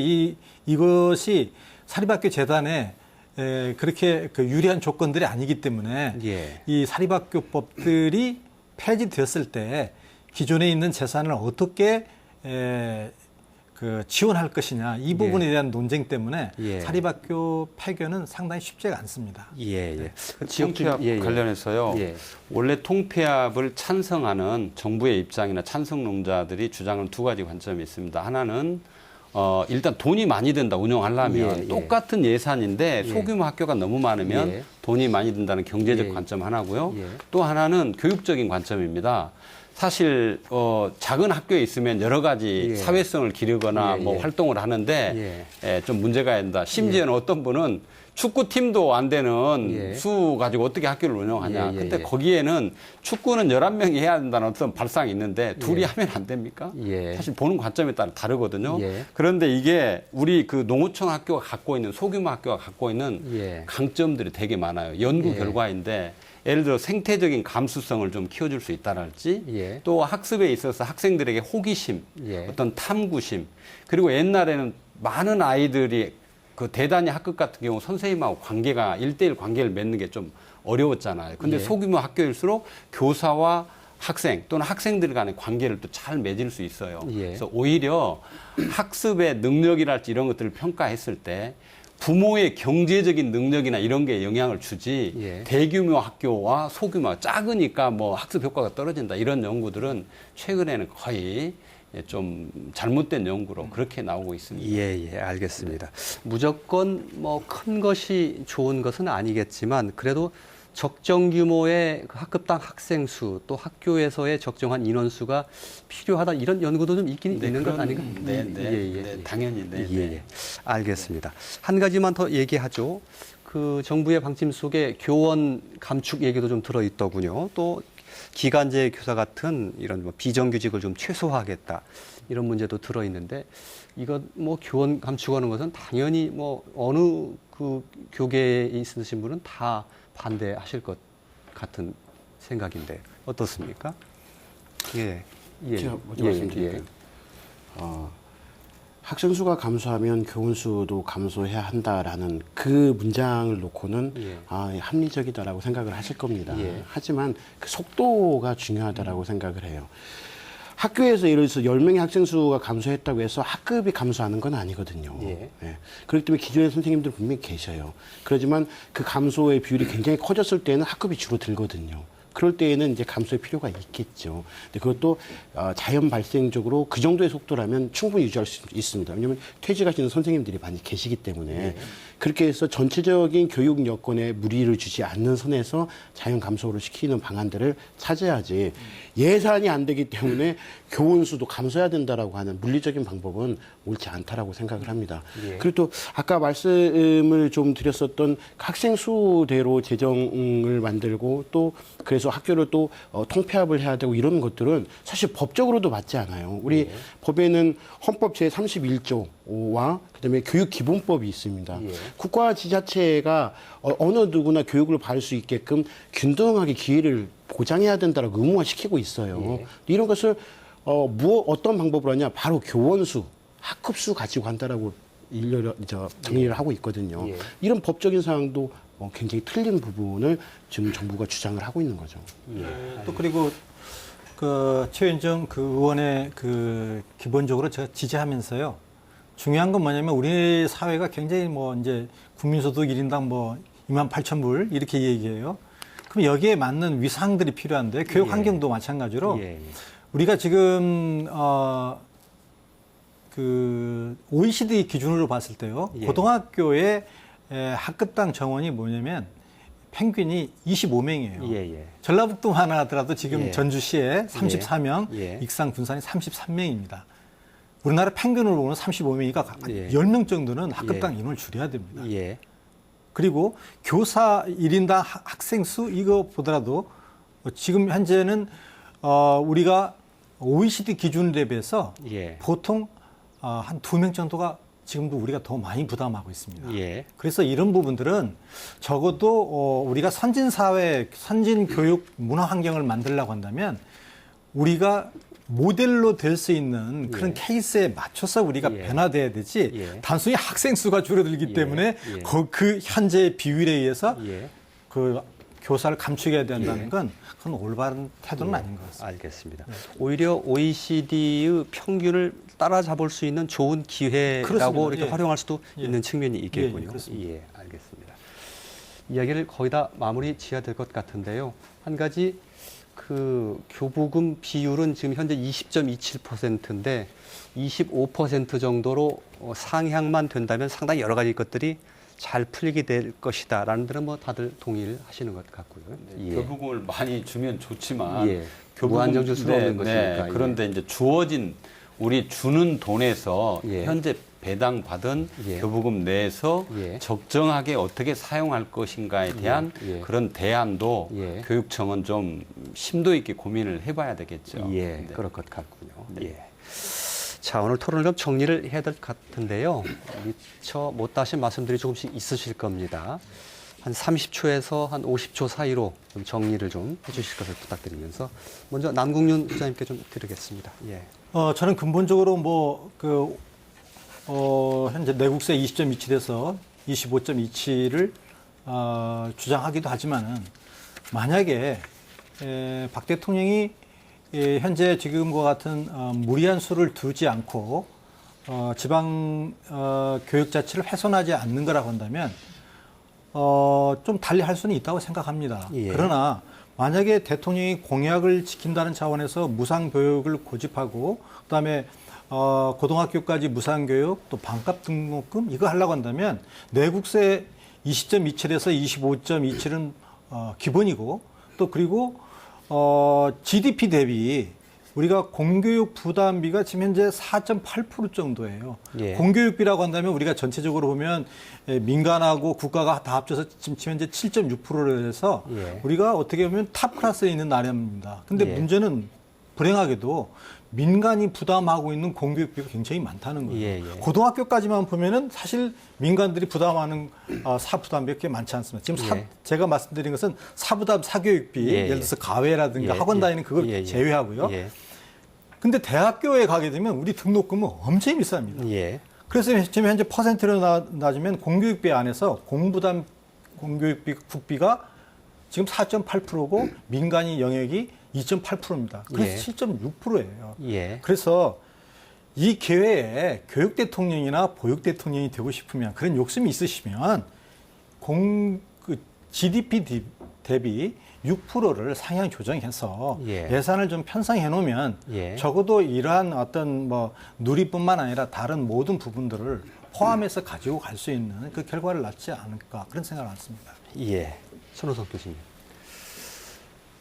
[SPEAKER 6] 이것이 사립학교 재단에 그렇게 그 유리한 조건들이 아니기 때문에
[SPEAKER 1] 예.
[SPEAKER 6] 이 사립학교법들이 폐지되었을 때 기존에 있는 재산을 어떻게 그 지원할 것이냐 이 부분에 대한 논쟁 때문에
[SPEAKER 1] 예.
[SPEAKER 6] 사립학교 폐교는 상당히 쉽지가 않습니다.
[SPEAKER 1] 예, 예.
[SPEAKER 3] 통폐합 관련해서요.
[SPEAKER 1] 예.
[SPEAKER 3] 원래 통폐합을 찬성하는 정부의 입장이나 찬성론자들이 주장하는 두 가지 관점이 있습니다. 하나는 일단 돈이 많이 든다 운영하려면
[SPEAKER 1] 예,
[SPEAKER 3] 똑같은 예산인데 소규모 학교가 너무 많으면
[SPEAKER 1] 예.
[SPEAKER 3] 돈이 많이 든다는 경제적
[SPEAKER 1] 예.
[SPEAKER 3] 관점 하나고요.
[SPEAKER 1] 예.
[SPEAKER 3] 또 하나는 교육적인 관점입니다. 사실 작은 학교에 있으면 여러 가지
[SPEAKER 1] 예.
[SPEAKER 3] 사회성을 기르거나
[SPEAKER 1] 예,
[SPEAKER 3] 뭐
[SPEAKER 1] 예.
[SPEAKER 3] 활동을 하는데 좀 문제가 된다. 심지어는 어떤 분은 축구팀도 안 되는
[SPEAKER 1] 예.
[SPEAKER 3] 수 가지고 어떻게 학교를 운영하냐.
[SPEAKER 1] 예, 예,
[SPEAKER 3] 근데
[SPEAKER 1] 예.
[SPEAKER 3] 거기에는 축구는 11명이 해야 된다는 어떤 발상이 있는데 둘이 하면 안 됩니까?
[SPEAKER 1] 예.
[SPEAKER 3] 사실 보는 관점에 따라 다르거든요.
[SPEAKER 1] 예.
[SPEAKER 3] 그런데 이게 우리 그 농어촌 학교가 갖고 있는 소규모 학교가 갖고 있는
[SPEAKER 1] 예.
[SPEAKER 3] 강점들이 되게 많아요. 연구
[SPEAKER 1] 예.
[SPEAKER 3] 결과인데 예를 들어 생태적인 감수성을 좀 키워줄 수 있다랄지
[SPEAKER 1] 예.
[SPEAKER 3] 또 학습에 있어서 학생들에게 호기심,
[SPEAKER 1] 예.
[SPEAKER 3] 어떤 탐구심 그리고 옛날에는 많은 아이들이 그 대단위 학급 같은 경우 선생님하고 관계가 1대1 관계를 맺는 게 좀 어려웠잖아요. 근데
[SPEAKER 2] 예.
[SPEAKER 3] 소규모 학교일수록 교사와 학생 또는 학생들 간의 관계를 또 잘 맺을 수 있어요.
[SPEAKER 1] 예.
[SPEAKER 3] 그래서 오히려 학습의 능력이랄지 이런 것들을 평가했을 때 부모의 경제적인 능력이나 이런 게 영향을 주지
[SPEAKER 1] 예.
[SPEAKER 3] 대규모 학교와 소규모 작으니까 뭐 학습 효과가 떨어진다 이런 연구들은 최근에는 거의 좀 잘못된 연구로 그렇게 나오고 있습니다.
[SPEAKER 1] 예, 알겠습니다. 무조건 뭐 큰 것이 좋은 것은 아니겠지만 그래도 적정 규모의 그 학급당 학생 수 또 학교에서의 적정한 인원 수가 필요하다 이런 연구도 좀 있긴 있는 것 아닌가?
[SPEAKER 3] 네, 당연히. 네,
[SPEAKER 1] 예, 예. 알겠습니다. 한 가지만 더 얘기하죠. 그 정부의 방침 속에 교원 감축 얘기도 좀 들어있더군요. 또 기간제 교사 같은 이런 뭐 비정규직을 좀 최소화하겠다 이런 문제도 들어있는데 이거 뭐 교원 감축하는 것은 당연히 뭐 어느 그 교계에 있으신 분은 다 반대하실 것 같은 생각인데 어떻습니까? 예,
[SPEAKER 2] 제가 먼저 말씀드릴게요. 학생 수가 감소하면 교원 수도 감소해야 한다라는 그 문장을 놓고는
[SPEAKER 1] 예.
[SPEAKER 2] 합리적이다라고 생각을 하실 겁니다.
[SPEAKER 1] 예.
[SPEAKER 2] 하지만 그 속도가 중요하다라고 생각을 해요. 학교에서 예를 들어서 10명의 학생 수가 감소했다고 해서 학급이 감소하는 건 아니거든요.
[SPEAKER 1] 예.
[SPEAKER 2] 그렇기 때문에 기존의 선생님들 분명히 계셔요. 그렇지만 그 감소의 비율이 굉장히 커졌을 때는 학급이 줄어들거든요. 그럴 때에는 이제 감소의 필요가 있겠죠. 근데 그것도 자연 발생적으로 그 정도의 속도라면 충분히 유지할 수 있습니다. 왜냐하면 퇴직하시는 선생님들이 많이 계시기 때문에 그렇게 해서 전체적인 교육 여건에 무리를 주지 않는 선에서 자연 감소를 시키는 방안들을 찾아야지 예산이 안 되기 때문에 교원 수도 감소해야 된다라고 하는 물리적인 방법은 옳지 않다라고 생각을 합니다. 그리고 또 아까 말씀을 좀 드렸었던 학생 수대로 재정을 만들고 또 그래서 학교를 또 통폐합을 해야 되고 이런 것들은 사실 법적으로도 맞지 않아요. 우리 법에는 헌법 제31조와 그다음에 교육기본법이 있습니다. 국가 지자체가 어느 누구나 교육을 받을 수 있게끔 균등하게 기회를 보장해야 된다라고 의무화시키고 있어요. 이런 것을 어떤 방법으로 하냐? 바로 교원수, 학급수 가지고 한다라고 정리를 하고 있거든요. 이런 법적인 사항도 굉장히 틀린 부분을 지금 정부가 주장을 하고 있는 거죠.
[SPEAKER 6] 또 그리고 그 최윤정 그 의원의 그 기본적으로 제가 지지하면서요. 중요한 건 뭐냐면 우리 사회가 굉장히 뭐 이제 국민소득 1인당 뭐 28,000불 이렇게 얘기해요. 그럼 여기에 맞는 위상들이 필요한데 교육 환경도 마찬가지로 우리가 지금 그 OECD 기준으로 봤을 때요. 고등학교의 학급당 정원이 뭐냐면 평균이 25명이에요. 전라북도만 하더라도 지금 전주시에 34명, 익산 군산이 33명입니다. 우리나라 평균으로 보면 35명이니까 10명 정도는 학급당 인원을 줄여야 됩니다. 그리고 교사 1인당 학생 수 이거 보더라도 지금 현재는 우리가 OECD 기준 대비해서 보통 한 2명 정도가 지금도 우리가 더 많이 부담하고 있습니다. 그래서 이런 부분들은 적어도 우리가 선진 사회, 선진 교육 문화 환경을 만들려고 한다면 우리가 모델로 될 수 있는 그런 케이스에 맞춰서 우리가 변화돼야 되지 단순히 학생 수가 줄어들기 때문에 그 현재 비율에 의해서 그 교사를 감축해야 된다는 건 그건 올바른 태도는 아닌 것 같습니다.
[SPEAKER 1] 알겠습니다. 오히려 OECD의 평균을 따라잡을 수 있는 좋은 기회라고
[SPEAKER 6] 그렇습니다.
[SPEAKER 1] 이렇게 활용할 수도 있는 측면이 있겠군요.
[SPEAKER 6] 그렇습니다.
[SPEAKER 1] 알겠습니다. 이야기를 거의 다 마무리 지어야 될 것 같은데요. 한 가지 그 교부금 비율은 지금 현재 20.27%인데 25% 정도로 상향만 된다면 상당히 여러 가지 것들이 잘 풀리게 될 것이다라는 데는 뭐 다들 동의를 하시는 것 같고요.
[SPEAKER 3] 교부금을 많이 주면 좋지만
[SPEAKER 1] 무한정 줄 수는 없는 것이니까.
[SPEAKER 3] 그런데 이제 주어진 우리 주는 돈에서 현재 배당 받은 교부금 내에서 적정하게 어떻게 사용할 것인가에 대한 그런 대안도 교육청은 좀 심도 있게 고민을 해봐야 되겠죠.
[SPEAKER 1] 그럴 것 같군요. 자, 오늘 토론을 좀 정리를 해야 될 것 같은데요. 미처 못 하신 말씀들이 조금씩 있으실 겁니다. 한 30초에서 한 50초 사이로 좀 정리를 좀 해주실 것을 부탁드리면서 먼저 남궁윤 부장님께 좀 드리겠습니다.
[SPEAKER 6] 저는 근본적으로 뭐 그 현재 내국세 20.27에서 25.27을 주장하기도 하지만은 만약에 박 대통령이 현재 지금과 같은 무리한 수를 두지 않고 지방 교육 자치를 훼손하지 않는 거라고 한다면 좀 달리 할 수는 있다고 생각합니다.
[SPEAKER 1] 예.
[SPEAKER 6] 그러나 만약에 대통령이 공약을 지킨다는 차원에서 무상교육을 고집하고 그다음에 고등학교까지 무상교육 또 반값 등록금 이거 하려고 한다면 내국세 20.27에서 25.27은 기본이고 또 그리고 GDP 대비 우리가 공교육 부담비가 지금 현재 4.8% 정도예요.
[SPEAKER 1] 예.
[SPEAKER 6] 공교육비라고 한다면 우리가 전체적으로 보면 민간하고 국가가 다 합쳐서 지금 현재 7.6%를 해서
[SPEAKER 1] 예.
[SPEAKER 6] 우리가 어떻게 보면 탑 클래스에 있는 나라입니다. 근데
[SPEAKER 1] 예.
[SPEAKER 6] 문제는 불행하게도 민간이 부담하고 있는 공교육비가 굉장히 많다는 거예요.
[SPEAKER 1] 예, 예.
[SPEAKER 6] 고등학교까지만 보면은 사실 민간들이 부담하는 사부담비가 꽤 많지 않습니다. 지금
[SPEAKER 1] 예.
[SPEAKER 6] 제가 말씀드린 것은 사부담 사교육비,
[SPEAKER 1] 예, 예.
[SPEAKER 6] 예를 들어서 가외라든가
[SPEAKER 1] 예,
[SPEAKER 6] 학원
[SPEAKER 1] 예.
[SPEAKER 6] 다니는 그걸
[SPEAKER 1] 예, 예.
[SPEAKER 6] 제외하고요.
[SPEAKER 1] 예.
[SPEAKER 6] 근데 대학교에 가게 되면 우리 등록금은 엄청 비쌉니다.
[SPEAKER 1] 예.
[SPEAKER 6] 그래서 지금 현재 퍼센트로 나누면 공교육비 안에서 공부담 공교육비 국비가 지금 4.8%고 민간이 영역이 2.8%입니다. 그래서
[SPEAKER 1] 예.
[SPEAKER 6] 7.6%예요.
[SPEAKER 1] 예.
[SPEAKER 6] 그래서 이 기회에 교육 대통령이나 보육 대통령이 되고 싶으면 그런 욕심이 있으시면 GDP 대비 6%를 상향 조정해서
[SPEAKER 1] 예.
[SPEAKER 6] 예산을 좀 편성해 놓으면
[SPEAKER 1] 예.
[SPEAKER 6] 적어도 이러한 어떤 뭐 누리뿐만 아니라 다른 모든 부분들을 포함해서 가지고 갈 수 있는 그 결과를 낳지 않을까 그런 생각을 했습니다.
[SPEAKER 1] 예. 손호석 교수님.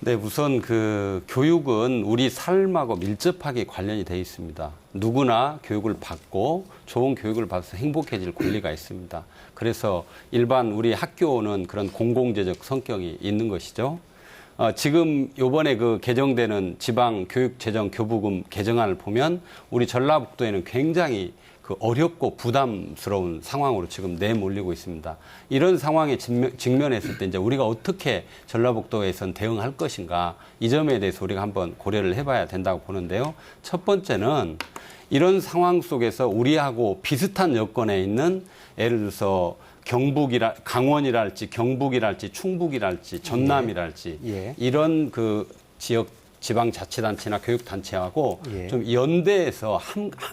[SPEAKER 3] 네, 우선 그 교육은 우리 삶하고 밀접하게 관련이 되어 있습니다. 누구나 교육을 받고 좋은 교육을 받아서 행복해질 권리가 있습니다. 그래서 일반 우리 학교는 그런 공공재적 성격이 있는 것이죠. 지금 요번에 그 개정되는 지방교육재정교부금 개정안을 보면 우리 전라북도에는 굉장히 그 어렵고 부담스러운 상황으로 지금 내몰리고 있습니다. 이런 상황에 직면했을 때 이제 우리가 어떻게 전라북도에선 대응할 것인가 이 점에 대해서 우리가 한번 고려를 해봐야 된다고 보는데요. 첫 번째는 이런 상황 속에서 우리하고 비슷한 여건에 있는 예를 들어서 강원이랄지 경북이랄지 충북이랄지 전남이랄지
[SPEAKER 1] 예.
[SPEAKER 3] 이런 그 지방자치단체나 교육단체하고
[SPEAKER 1] 예.
[SPEAKER 3] 좀 연대해서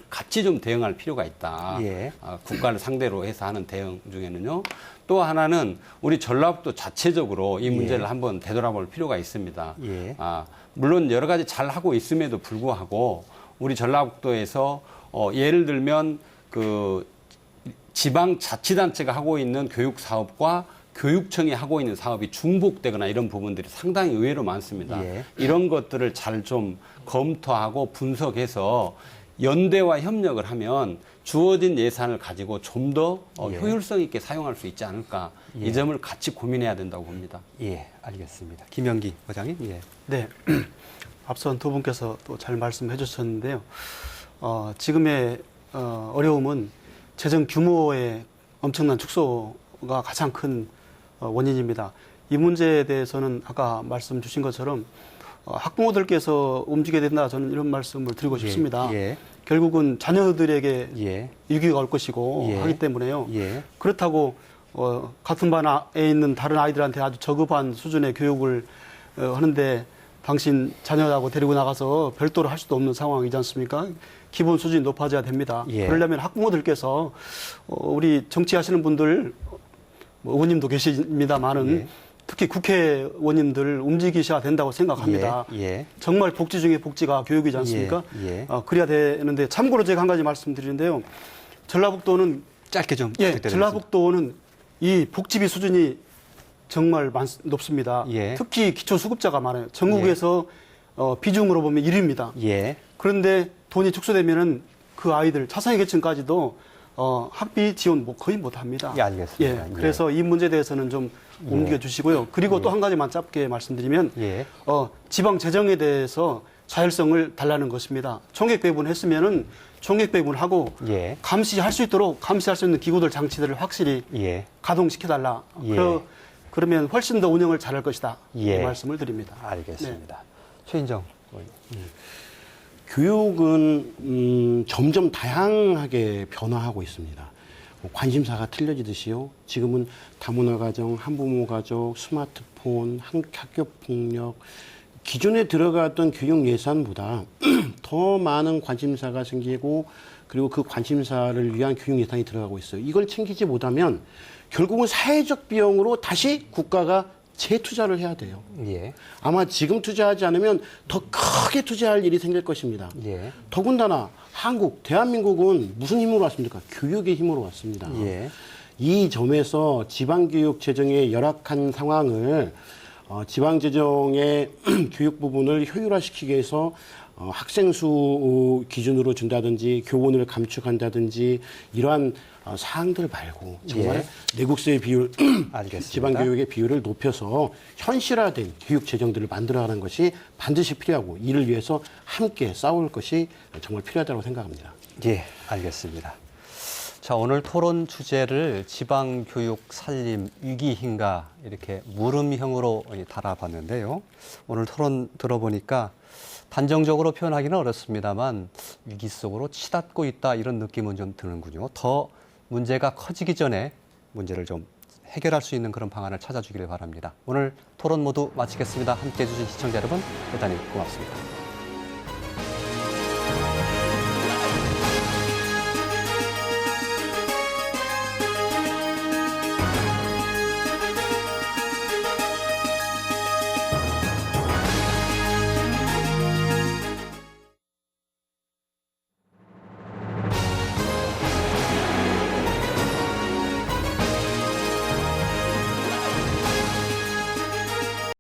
[SPEAKER 3] 같이 좀 대응할 필요가 있다.
[SPEAKER 1] 예.
[SPEAKER 3] 국가를 상대로 해서 하는 대응 중에는요. 또 하나는 우리 전라북도 자체적으로 이 문제를
[SPEAKER 1] 예.
[SPEAKER 3] 한번 되돌아볼 필요가 있습니다.
[SPEAKER 1] 예.
[SPEAKER 3] 물론 여러 가지 잘 하고 있음에도 불구하고 우리 전라북도에서 예를 들면 그 지방자치단체가 하고 있는 교육 사업과 교육청이 하고 있는 사업이 중복되거나 이런 부분들이 상당히 의외로 많습니다.
[SPEAKER 1] 예.
[SPEAKER 3] 이런 것들을 잘 좀 검토하고 분석해서 연대와 협력을 하면 주어진 예산을 가지고 좀 더
[SPEAKER 1] 예.
[SPEAKER 3] 효율성 있게 사용할 수 있지 않을까.
[SPEAKER 1] 예.
[SPEAKER 3] 이 점을 같이 고민해야 된다고 봅니다.
[SPEAKER 1] 예, 알겠습니다. 김영기 부장님. 예.
[SPEAKER 4] 네. 앞선 두 분께서 또 잘 말씀해 주셨는데요. 지금의 어려움은 재정 규모의 엄청난 축소가 가장 큰 원인입니다. 이 문제에 대해서는 아까 말씀 주신 것처럼 학부모들께서 움직여야 된다 저는 이런 말씀을 드리고 싶습니다.
[SPEAKER 1] 예.
[SPEAKER 4] 결국은 자녀들에게
[SPEAKER 1] 예.
[SPEAKER 4] 위기가 올 것이고
[SPEAKER 1] 예.
[SPEAKER 4] 하기 때문에요.
[SPEAKER 1] 예.
[SPEAKER 4] 그렇다고 같은 반에 있는 다른 아이들한테 아주 저급한 수준의 교육을 하는데 당신 자녀하고 데리고 나가서 별도로 할 수도 없는 상황이지 않습니까? 기본 수준이 높아져야 됩니다.
[SPEAKER 1] 예.
[SPEAKER 4] 그러려면 학부모들께서 우리 정치하시는 분들 의원님도 계십니다만은
[SPEAKER 1] 예.
[SPEAKER 4] 특히 국회의원님들 움직이셔야 된다고 생각합니다.
[SPEAKER 1] 예. 예.
[SPEAKER 4] 정말 복지 중에 복지가 교육이지 않습니까?
[SPEAKER 1] 예. 예.
[SPEAKER 4] 그래야 되는데 참고로 제가 한 가지 말씀드리는데요. 전라북도는
[SPEAKER 1] 짧게 좀
[SPEAKER 4] 예,
[SPEAKER 1] 부탁드리겠습니다.
[SPEAKER 4] 전라북도는 이 복지비 수준이 정말 높습니다.
[SPEAKER 1] 예.
[SPEAKER 4] 특히 기초수급자가 많아요. 전국에서 비중으로 보면 1위입니다.
[SPEAKER 1] 예.
[SPEAKER 4] 그런데 돈이 축소되면은 그 아이들 차상위 계층까지도 학비 지원 거의 못합니다.
[SPEAKER 1] 예, 알겠습니다.
[SPEAKER 4] 예, 그래서 이 문제에 대해서는 좀 옮겨 주시고요. 그리고 또 한 가지만 짧게 말씀드리면
[SPEAKER 1] 예.
[SPEAKER 4] 지방 재정에 대해서 자율성을 달라는 것입니다. 총액 배분했으면은 총액 배분하고
[SPEAKER 1] 예.
[SPEAKER 4] 감시할 수 있도록 감시할 수 있는 기구들 장치들을 확실히
[SPEAKER 1] 예.
[SPEAKER 4] 가동시켜 달라.
[SPEAKER 1] 예.
[SPEAKER 4] 그러면 훨씬 더 운영을 잘할 것이다.
[SPEAKER 1] 예.
[SPEAKER 4] 이 말씀을 드립니다.
[SPEAKER 1] 알겠습니다. 최인정 의원님.
[SPEAKER 2] 교육은 점점 다양하게 변화하고 있습니다. 관심사가 틀려지듯이요. 지금은 다문화 가정, 한부모 가족, 스마트폰, 학교 폭력, 기존에 들어갔던 교육 예산보다 더 많은 관심사가 생기고 그리고 그 관심사를 위한 교육 예산이 들어가고 있어요. 이걸 챙기지 못하면 결국은 사회적 비용으로 다시 국가가 재투자를 해야 돼요.
[SPEAKER 1] 예.
[SPEAKER 2] 아마 지금 투자하지 않으면 더 크게 투자할 일이 생길 것입니다.
[SPEAKER 1] 예.
[SPEAKER 2] 더군다나 한국, 대한민국은 무슨 힘으로 왔습니까? 교육의 힘으로 왔습니다.
[SPEAKER 1] 예.
[SPEAKER 2] 이 점에서 지방교육 재정의 열악한 상황을 지방재정의 교육 부분을 효율화시키기 위해서 학생 수 기준으로 준다든지 교원을 감축한다든지 이러한 사항들 말고 정말 내국세 비율,
[SPEAKER 1] 알겠습니다.
[SPEAKER 2] 지방교육의 비율을 높여서 현실화된 교육 재정들을 만들어가는 것이 반드시 필요하고 이를 위해서 함께 싸울 것이 정말 필요하다고 생각합니다.
[SPEAKER 1] 예, 알겠습니다. 자, 오늘 토론 주제를 지방교육 살림 위기인가 이렇게 물음형으로 달아봤는데요. 오늘 토론 들어보니까 단정적으로 표현하기는 어렵습니다만 위기 속으로 치닫고 있다 이런 느낌은 좀 드는군요. 더 문제가 커지기 전에 문제를 좀 해결할 수 있는 그런 방안을 찾아주기를 바랍니다. 오늘 토론 모두 마치겠습니다. 함께해 주신 시청자 여러분 대단히 고맙습니다.